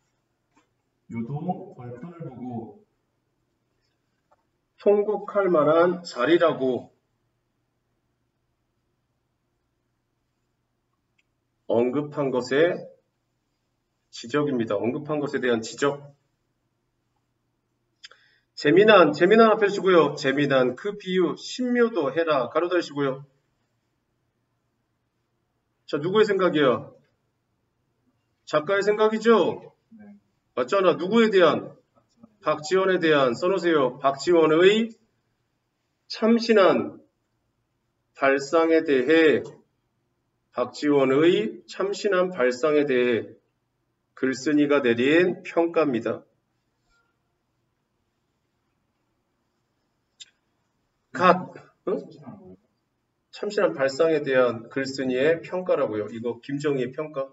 Speaker 1: 통곡할 만한 자리라고 언급한 것의 지적입니다. 언급한 것에 대한 지적. 재미난 앞에 쓰고요. 재미난 그 비유 신묘도 해라 가로 닫으시고요. 자, 누구의 생각이야? 작가의 생각이죠? 맞잖아. 누구에 대한? 박지원에 대한 써놓으세요. 박지원의 참신한 발상에 대해 글쓴이가 내린 평가입니다. 참신한 발상에 대한 글쓴이의 평가라고요. 이거 김정희의 평가.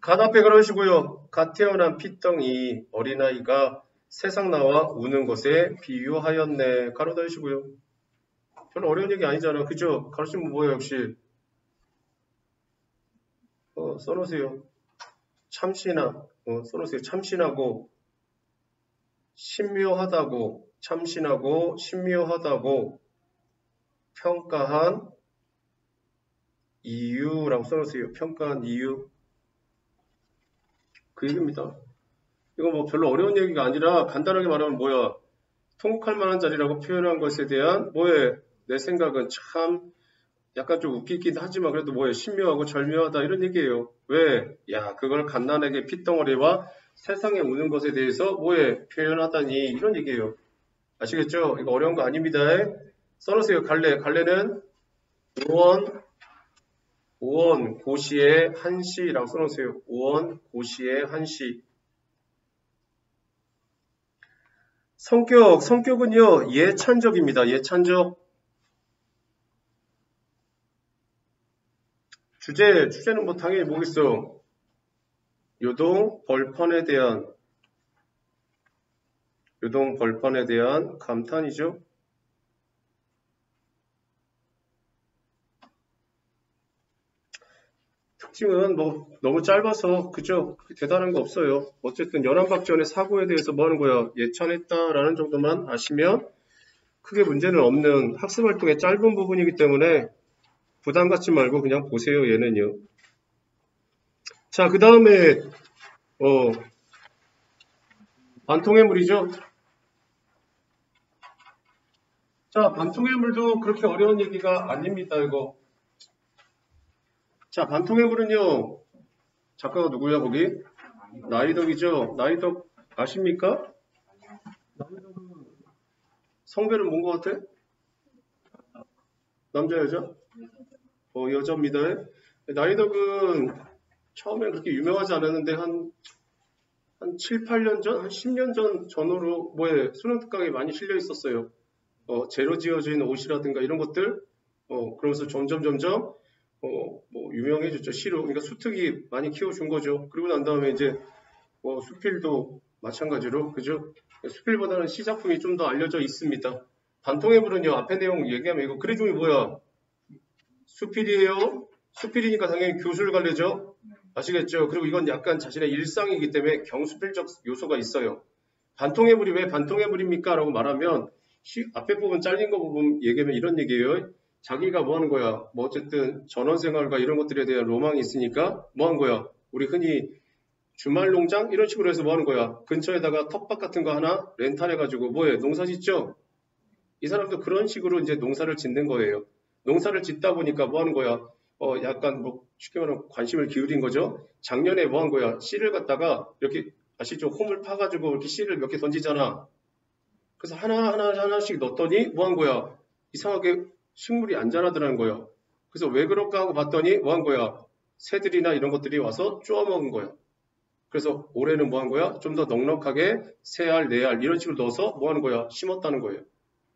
Speaker 1: 갓 앞에 그러시고요. 갓 태어난 피덩이 어린아이가 세상 나와 우는 것에 비유하였네. 가로 닫으시고요. 별로 어려운 얘기 아니잖아. 그죠? 가르치면 뭐예요, 역시. 써놓으세요. 참신하. 써놓으세요. 참신하고, 신묘하다고, 참신하고, 신묘하다고 평가한 이유라고 써놓으세요. 평가한 이유. 그 얘기입니다. 이거 뭐 별로 어려운 얘기가 아니라 간단하게 말하면 뭐야. 통곡할 만한 자리라고 표현한 것에 대한 뭐에 내 생각은 참 약간 좀 웃기긴 하지만 그래도 뭐에 신묘하고 절묘하다 이런 얘기예요. 왜? 야 그걸 갓난에게 핏덩어리와 세상에 우는 것에 대해서 뭐에 표현하다니 이런 얘기예요. 아시겠죠? 이거 어려운 거 아닙니다. 써놓으세요. 갈래는 오원 고시의 한시라고 써놓으세요. 오원 고시의 한시. 성격은요, 예찬적입니다. 예찬적. 주제는 뭐 당연히 뭐겠어. 요동 벌판에 대한 감탄이죠. 특징은 뭐 너무 짧아서 그죠? 대단한 거 없어요. 어쨌든 연안박전의 사고에 대해서 뭐 하는 거야? 예찬했다라는 정도만 아시면 크게 문제는 없는 학습활동의 짧은 부분이기 때문에 부담 갖지 말고 그냥 보세요. 얘는요. 자, 그 다음에 반통의 물이죠. 자, 반통의 물도 그렇게 어려운 얘기가 아닙니다. 이거. 자, 반통의 물은요. 작가가 누구야 거기? 나이덕이죠. 나이덕 아십니까? 나이덕은 성별은 뭔 것 같아? 남자 여자? 여자입니다. 나이덕은 처음에 그렇게 유명하지 않았는데 한 7, 8년 전? 한 10년 전후로 뭐에 수능특강에 많이 실려 있었어요. 재로 지어진 옷이라든가 이런 것들 그러면서 점점 뭐 유명해졌죠. 시로 그러니까 수특이 많이 키워준 거죠. 그리고 난 다음에 이제 수필도 마찬가지로 그죠? 수필보다는 시작품이 좀 더 알려져 있습니다. 반통의 물은요. 앞에 내용 얘기하면 이거 그래중이 뭐야? 수필이에요. 수필이니까 당연히 교수를 갈래죠. 아시겠죠? 그리고 이건 약간 자신의 일상이기 때문에 경수필적 요소가 있어요. 반통의 물이 왜 반통의 물입니까? 라고 말하면 앞에 부분 잘린 거 부분 얘기하면 이런 얘기예요. 자기가 뭐 하는 거야? 뭐 어쨌든 전원생활과 이런 것들에 대한 로망이 있으니까 뭐 하는 거야? 우리 흔히 주말 농장 이런 식으로 해서 뭐 하는 거야? 근처에다가 텃밭 같은 거 하나 렌탈해가지고 뭐해? 농사 짓죠? 이 사람도 그런 식으로 이제 농사를 짓는 거예요. 농사를 짓다 보니까 뭐 하는 거야? 약간 뭐 쉽게 말하면 관심을 기울인 거죠. 작년에 뭐 한 거야? 씨를 갖다가 이렇게 아시죠? 홈을 파가지고 이렇게 씨를 몇 개 던지잖아. 그래서 하나씩 넣었더니 뭐 한 거야? 이상하게 식물이 안 자라더라는 거야. 그래서 왜 그럴까 하고 봤더니 뭐 한 거야? 새들이나 이런 것들이 와서 쪼아먹은 거야. 그래서 올해는 뭐 한 거야? 좀 더 넉넉하게 3알, 4알 이런 식으로 넣어서 뭐 하는 거야? 심었다는 거예요.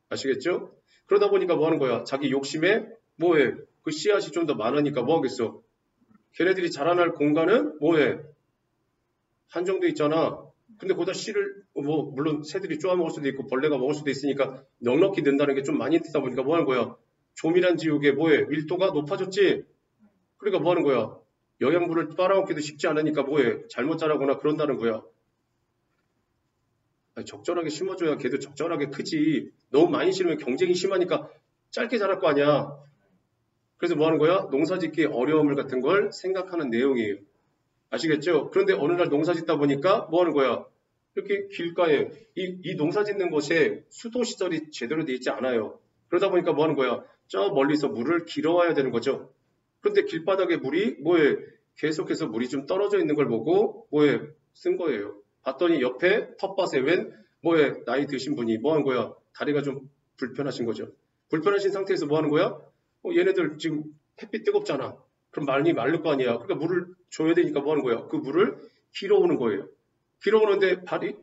Speaker 1: 아시겠죠? 그러다 보니까 뭐 하는 거야? 자기 욕심에 뭐해? 그 씨앗이 좀 더 많으니까 뭐 하겠어? 걔네들이 자라날 공간은 뭐해? 한정돼 있잖아. 근데 거기다 씨를 뭐 물론 새들이 쪼아 먹을 수도 있고 벌레가 먹을 수도 있으니까 넉넉히 넣는다는 게 좀 많이 되다 보니까 뭐 하는 거야? 조밀한 지역에 뭐해? 밀도가 높아졌지? 그러니까 뭐 하는 거야? 영양분을 빨아먹기도 쉽지 않으니까 뭐해? 잘못 자라거나 그런다는 거야. 아니, 적절하게 심어줘야 걔도 적절하게 크지. 너무 많이 심으면 경쟁이 심하니까 짧게 자랄 거 아니야. 그래서 뭐 하는 거야? 농사짓기의 어려움을 같은 걸 생각하는 내용이에요. 아시겠죠? 그런데 어느 날 농사 짓다 보니까 뭐 하는 거야? 이렇게 길가에 이 농사 짓는 곳에 수도 시설이 제대로 돼 있지 않아요. 그러다 보니까 뭐 하는 거야? 저 멀리서 물을 길어와야 되는 거죠. 그런데 길바닥에 물이 뭐에 계속해서 물이 좀 떨어져 있는 걸 보고 뭐에 쓴 거예요. 봤더니 옆에 텃밭에 웬 뭐에 나이 드신 분이 뭐 하는 거야? 다리가 좀 불편하신 거죠. 불편하신 상태에서 뭐 하는 거야? 얘네들 지금 햇빛 뜨겁잖아. 그럼 많이 마를 거 아니야. 그러니까 물을 줘야 되니까 뭐 하는 거야? 그 물을 길어오는 거예요. 길어오는데 발이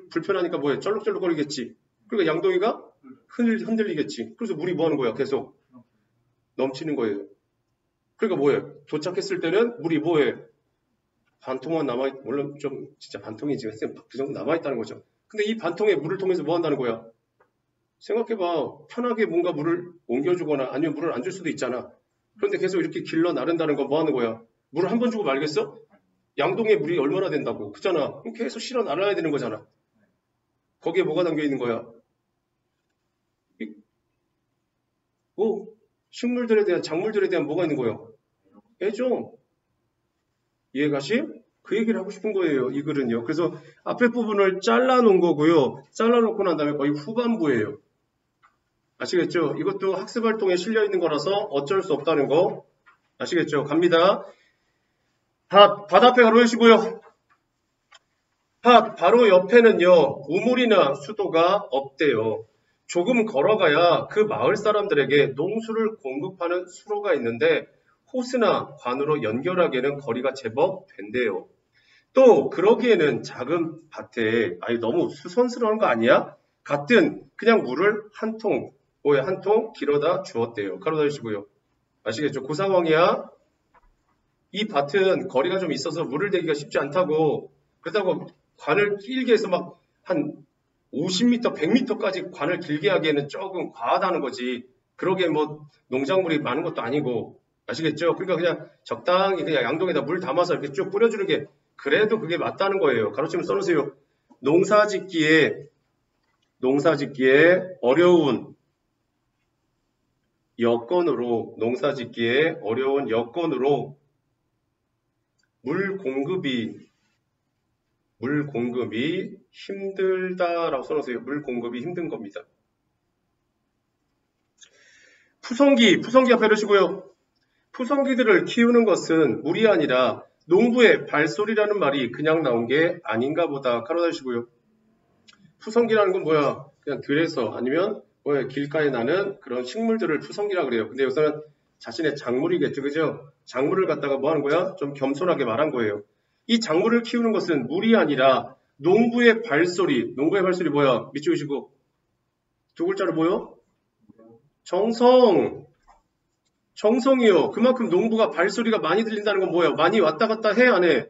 Speaker 1: 불편하니까 뭐해? 쩔룩쩔룩거리겠지. 그러니까 양동이가 흔들리겠지. 그래서 물이 뭐 하는 거야? 계속 넘치는 거예요. 그러니까 뭐해? 도착했을 때는 물이 뭐해? 반통만 남아있, 물론 좀 진짜 반통이지. 그 정도 남아있다는 거죠. 근데 이 반통에 물을 통해서 뭐 한다는 거야? 생각해봐. 편하게 뭔가 물을 옮겨주거나 아니면 물을 안 줄 수도 있잖아. 그런데 계속 이렇게 길러 나른다는 건 뭐 하는 거야? 물을 한 번 주고 말겠어? 양동에 물이 얼마나 된다고. 그잖아. 그럼 계속 실어 나눠야 되는 거잖아. 거기에 뭐가 담겨 있는 거야? 뭐 식물들에 대한, 작물들에 대한 뭐가 있는 거예요? 애정. 이해가시? 그 얘기를 하고 싶은 거예요. 이 글은요. 그래서 앞에 부분을 잘라놓은 거고요. 잘라놓고 난 다음에 거의 후반부예요. 아시겠죠? 이것도 학습활동에 실려있는 거라서 어쩔 수 없다는 거. 아시겠죠? 갑니다. 밭 앞에 가로 해주시고요. 밭 바로 옆에는요. 우물이나 수도가 없대요. 조금 걸어가야 그 마을 사람들에게 농수를 공급하는 수로가 있는데 호스나 관으로 연결하기에는 거리가 제법 된대요. 또 그러기에는 작은 밭에 너무 수선스러운 거 아니야? 같은 그냥 물을 한 통 길어다 주었대요. 가로다 주시고요. 아시겠죠? 그 상황이야. 이 밭은 거리가 좀 있어서 물을 대기가 쉽지 않다고. 그렇다고 관을 길게 해서 막 한 50m, 100m까지 관을 길게 하기에는 조금 과하다는 거지. 그러기에 뭐 농작물이 많은 것도 아니고. 아시겠죠? 그러니까 그냥 적당히 그냥 양동에다 물 담아서 이렇게 쭉 뿌려주는 게 그래도 그게 맞다는 거예요. 가로치면 써놓으세요. 농사짓기에 어려운 여건으로 물 공급이 힘들다라고 써놓으세요. 물 공급이 힘든 겁니다. 푸성기 앞에 놓으시고요. 푸성기들을 키우는 것은 물이 아니라 농부의 발소리라는 말이 그냥 나온 게 아닌가 보다. 가로다 주시고요. 푸성기라는 건 뭐야? 그냥 들에서 아니면 길가에 나는 그런 식물들을 푸성기라 그래요. 근데 여기서는 자신의 작물이겠죠. 그죠? 작물을 갖다가 뭐 하는 거야? 좀 겸손하게 말한 거예요. 이 작물을 키우는 것은 물이 아니라 농부의 발소리. 농부의 발소리 뭐야? 밑줄 그으시고. 두 글자로 뭐요? 정성이요. 그만큼 농부가 발소리가 많이 들린다는 건 뭐예요? 많이 왔다 갔다 해? 안 해?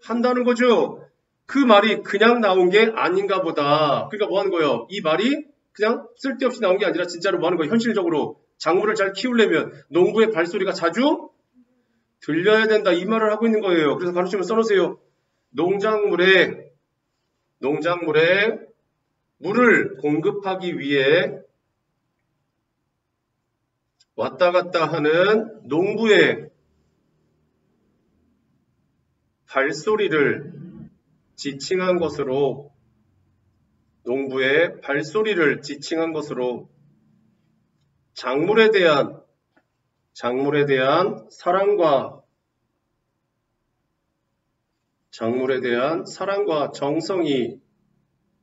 Speaker 1: 한다는 거죠. 그 말이 그냥 나온 게 아닌가 보다. 그러니까 뭐 하는 거예요? 이 말이 그냥 쓸데없이 나온 게 아니라 진짜로 뭐 하는 거예요? 현실적으로 작물을 잘 키우려면 농부의 발소리가 자주 들려야 된다. 이 말을 하고 있는 거예요. 그래서 가로치면 써놓으세요. 농작물에 물을 공급하기 위해 왔다 갔다 하는 농부의 발소리를 지칭한 것으로 작물에 대한 사랑과 정성이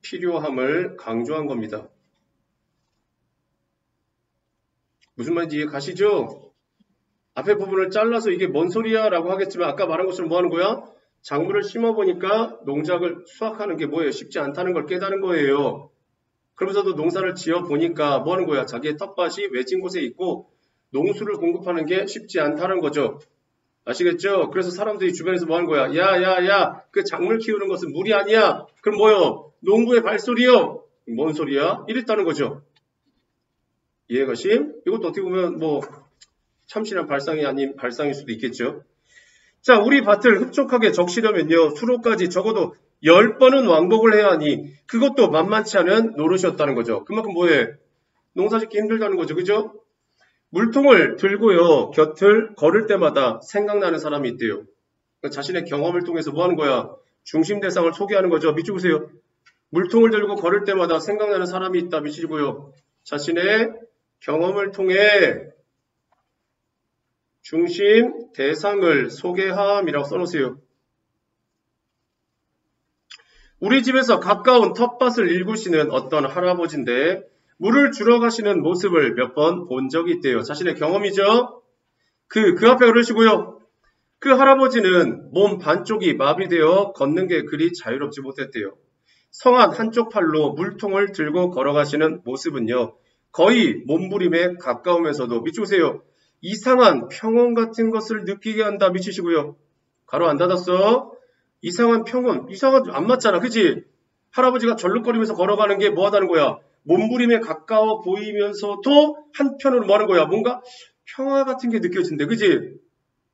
Speaker 1: 필요함을 강조한 겁니다. 무슨 말인지 이해 가시죠? 앞에 부분을 잘라서 이게 뭔 소리야 라고 하겠지만 아까 말한 것처럼 뭐 하는 거야? 작물을 심어보니까 농작을 수확하는 게 뭐예요? 쉽지 않다는 걸 깨달은 거예요. 그러면서도 농사를 지어보니까 뭐 하는 거야? 자기의 텃밭이 외진 곳에 있고 농수를 공급하는 게 쉽지 않다는 거죠. 아시겠죠? 그래서 사람들이 주변에서 뭐 하는 거야? 야, 그 작물 키우는 것은 물이 아니야. 그럼 뭐요? 농부의 발소리요? 뭔 소리야? 이랬다는 거죠. 이해가심? 이것도 어떻게 보면 뭐 참신한 발상이 아닌 발상일 수도 있겠죠. 자, 우리 밭을 흡족하게 적시려면요. 수로까지 적어도 10번은 왕복을 해야 하니 그것도 만만치 않은 노릇이었다는 거죠. 그만큼 뭐해? 농사짓기 힘들다는 거죠. 그죠? 물통을 들고요. 곁을 걸을 때마다 생각나는 사람이 있대요. 그러니까 자신의 경험을 통해서 뭐 하는 거야? 중심 대상을 소개하는 거죠. 밑줄 보세요. 물통을 들고 걸을 때마다 생각나는 사람이 있다. 밑줄이고요. 자신의 경험을 통해 중심 대상을 소개함이라고 써놓으세요. 우리 집에서 가까운 텃밭을 일구시는 어떤 할아버지인데 물을 주러 가시는 모습을 몇 번 본 적이 있대요. 자신의 경험이죠. 그 앞에 그러시고요. 그 할아버지는 몸 반쪽이 마비되어 걷는 게 그리 자유롭지 못했대요. 성한 한쪽 팔로 물통을 들고 걸어가시는 모습은요. 거의 몸부림에 가까우면서도 밑줄 보세요. 이상한 평온 같은 것을 느끼게 한다. 미치시고요. 가로 안 닫았어? 이상한 평은 이상한 안 맞잖아. 그치? 할아버지가 절룩거리면서 걸어가는 게 뭐하다는 거야? 몸부림에 가까워 보이면서도 한편으로 뭐 하는 거야? 뭔가 평화 같은 게 느껴진대. 그치?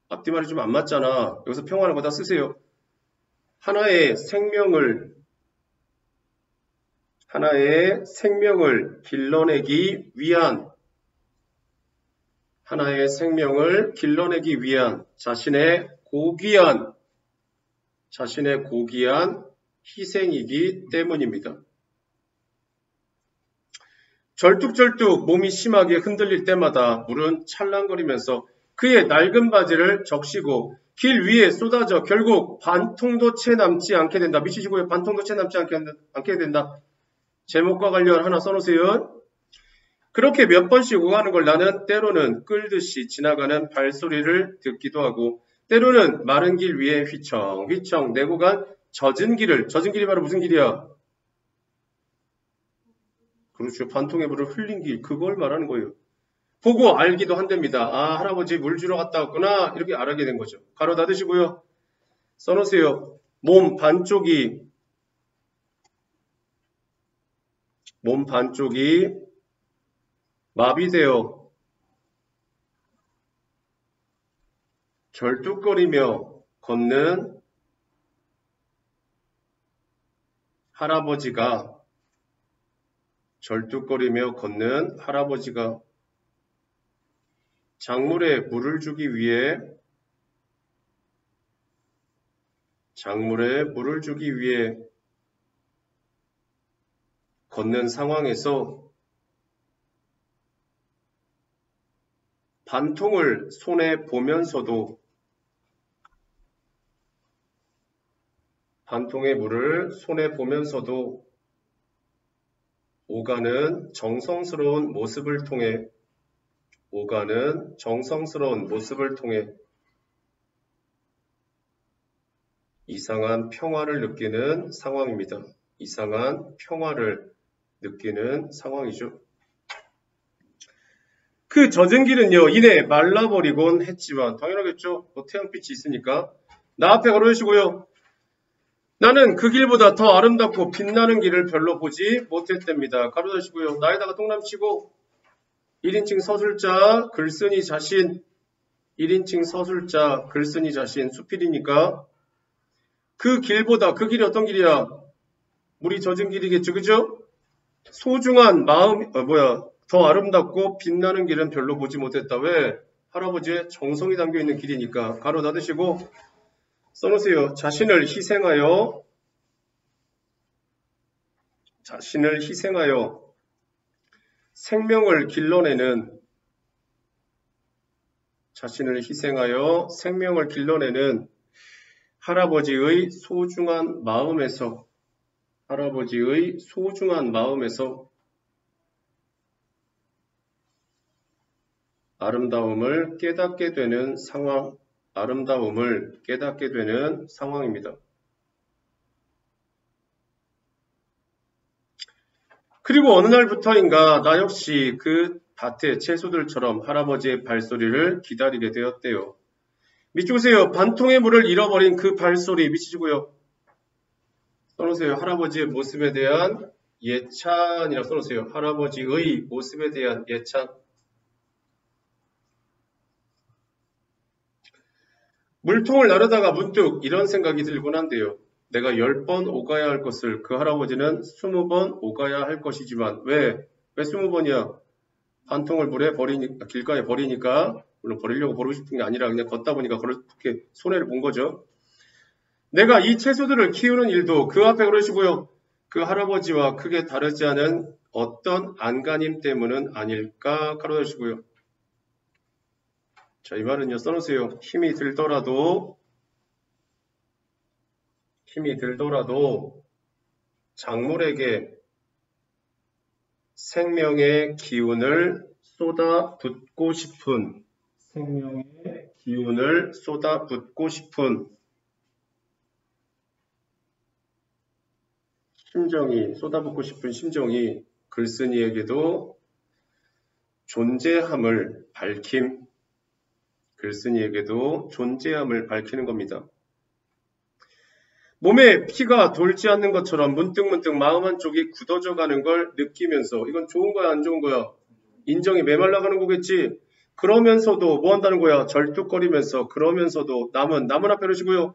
Speaker 1: 앞뒤말이 좀 안 맞잖아. 여기서 평화를 거다 쓰세요. 하나의 생명을 길러내기 위한 자신의 고귀한 희생이기 때문입니다. 절뚝절뚝 몸이 심하게 흔들릴 때마다 물은 찰랑거리면서 그의 낡은 바지를 적시고 길 위에 쏟아져 결국 반통도 채 남지 않게 된다. 미치시고요. 반통도 채 남지 않게 된다. 제목과 관련 하나 써놓으세요. 그렇게 몇 번씩 오가는 걸 나는 때로는 끌듯이 지나가는 발소리를 듣기도 하고 때로는 마른 길 위에 휘청휘청 내고 간 젖은 길이 바로 무슨 길이야? 그렇죠. 반통의 물을 흘린 길, 그걸 말하는 거예요. 보고 알기도 한답니다. 아, 할아버지 물 주러 갔다 왔구나. 이렇게 알게 된 거죠. 가로 닫으시고요. 써놓으세요. 몸 반쪽이 마비되어 절뚝거리며 걷는 할아버지가 작물에 물을 주기 위해 걷는 상황에서 반통을 손에 보면서도 반통의 물을 손에 보면서도 오가는 정성스러운 모습을 통해 이상한 평화를 느끼는 상황입니다. 이상한 평화를 느끼는 상황이죠. 그 젖은 길은요, 이내 말라버리곤 했지만, 당연하겠죠. 뭐 태양빛이 있으니까. 나 앞에 걸어주시고요. 나는 그 길보다 더 아름답고 빛나는 길을 별로 보지 못했답니다. 가로 닫으시고요. 나에다가 똥남치고 1인칭 서술자 글쓴이 자신 1인칭 서술자 글쓴이 자신 수필이니까 그 길보다 그 길이 어떤 길이야? 물이 젖은 길이겠죠. 그죠? 소중한 마음 더 아름답고 빛나는 길은 별로 보지 못했다. 왜? 할아버지의 정성이 담겨있는 길이니까. 가로 닫으시고 써놓으세요. 자신을 희생하여 생명을 길러내는 할아버지의 소중한 마음에서 아름다움을 깨닫게 되는 상황입니다. 그리고 어느 날부터인가 나 역시 그 밭의 채소들처럼 할아버지의 발소리를 기다리게 되었대요. 밑줄으세요. 반통의 물을 잃어버린 그 발소리 미치시고요. 써놓으세요. 할아버지의 모습에 대한 예찬이라고 써놓으세요. 할아버지의 모습에 대한 예찬. 물통을 나르다가 문득 이런 생각이 들곤 한데요. 내가 10번 오가야 할 것을 그 할아버지는 20번 오가야 할 것이지만 왜 20번이야? 반통을 길가에 버리니까 물론 버리려고 버리고 싶은 게 아니라 그냥 걷다 보니까 그렇게 손해를 본 거죠. 내가 이 채소들을 키우는 일도 그 앞에 그러시고요. 그 할아버지와 크게 다르지 않은 어떤 안간힘 때문은 아닐까 가로주시고요. 자, 이 말은요. 써놓으세요. 힘이 들더라도 작물에게 생명의 기운을 쏟아붓고 싶은 심정이 글쓴이에게도 존재함을 밝히는 겁니다. 몸에 피가 돌지 않는 것처럼 문득문득 마음 한쪽이 굳어져 가는 걸 느끼면서 이건 좋은 거야 안 좋은 거야? 인정이 메말라가는 거겠지. 그러면서도 뭐 한다는 거야? 절뚝거리면서 그러면서도 남은 앞에 놓으시고요.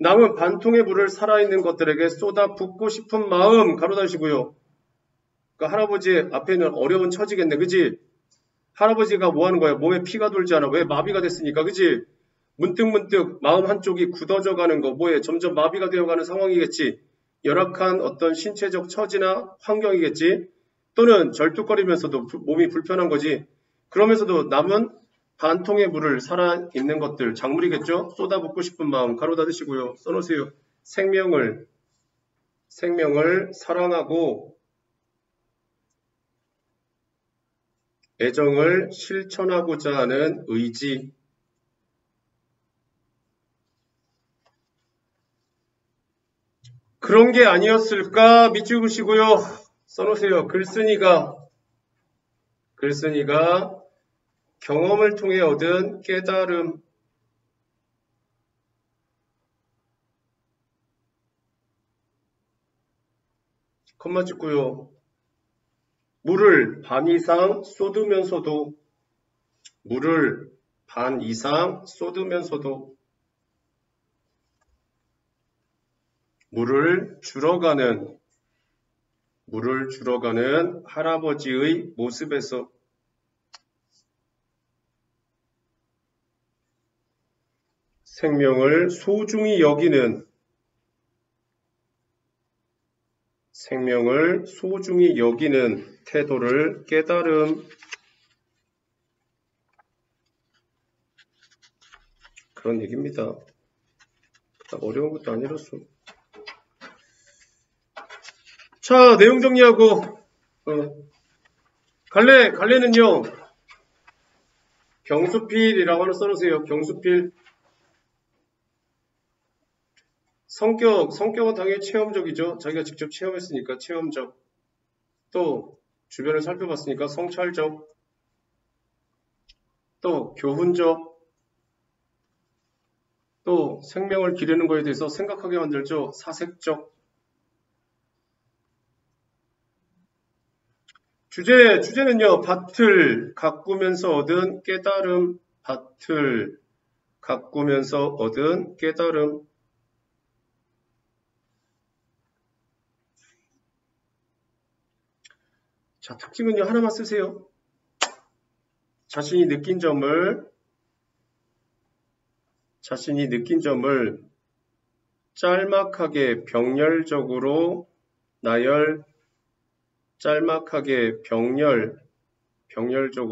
Speaker 1: 남은 반통의 불을 살아있는 것들에게 쏟아 붓고 싶은 마음 가로 닫으시고요. 그러니까 할아버지 앞에는 어려운 처지겠네. 그지? 할아버지가 뭐 하는 거야? 몸에 피가 돌지 않아. 왜? 마비가 됐으니까. 그지? 문득문득 마음 한쪽이 굳어져 가는 거. 뭐에? 점점 마비가 되어가는 상황이겠지. 열악한 어떤 신체적 처지나 환경이겠지. 또는 절뚝거리면서도 몸이 불편한 거지. 그러면서도 남은 반통의 물을 살아있는 것들, 작물이겠죠? 쏟아붓고 싶은 마음 가로 닫으시고요. 써놓으세요. 생명을 사랑하고 애정을 실천하고자 하는 의지. 그런 게 아니었을까 밑줄그시고요. 써놓으세요. 글쓴이가 경험을 통해 얻은 깨달음. 콤마 찍고요. 물을 반 이상 쏟으면서도 물을 줄어가는 할아버지의 모습에서 생명을 소중히 여기는 태도를 깨달음. 그런 얘기입니다. 딱 어려운 것도 아니었어. 자, 내용 정리하고 갈래는요. 경수필이라고 하나 써놓으세요. 경수필. 성격은 당연히 체험적이죠. 자기가 직접 체험했으니까 체험적. 또 주변을 살펴봤으니까 성찰적. 또 교훈적. 또 생명을 기르는 거에 대해서 생각하게 만들죠. 사색적. 주제는요. 밭을 가꾸면서 얻은 깨달음. 자, 특징은요. 하나만 쓰세요. 자신이 느낀 점을 짤막하게 병렬적으로 병렬적으로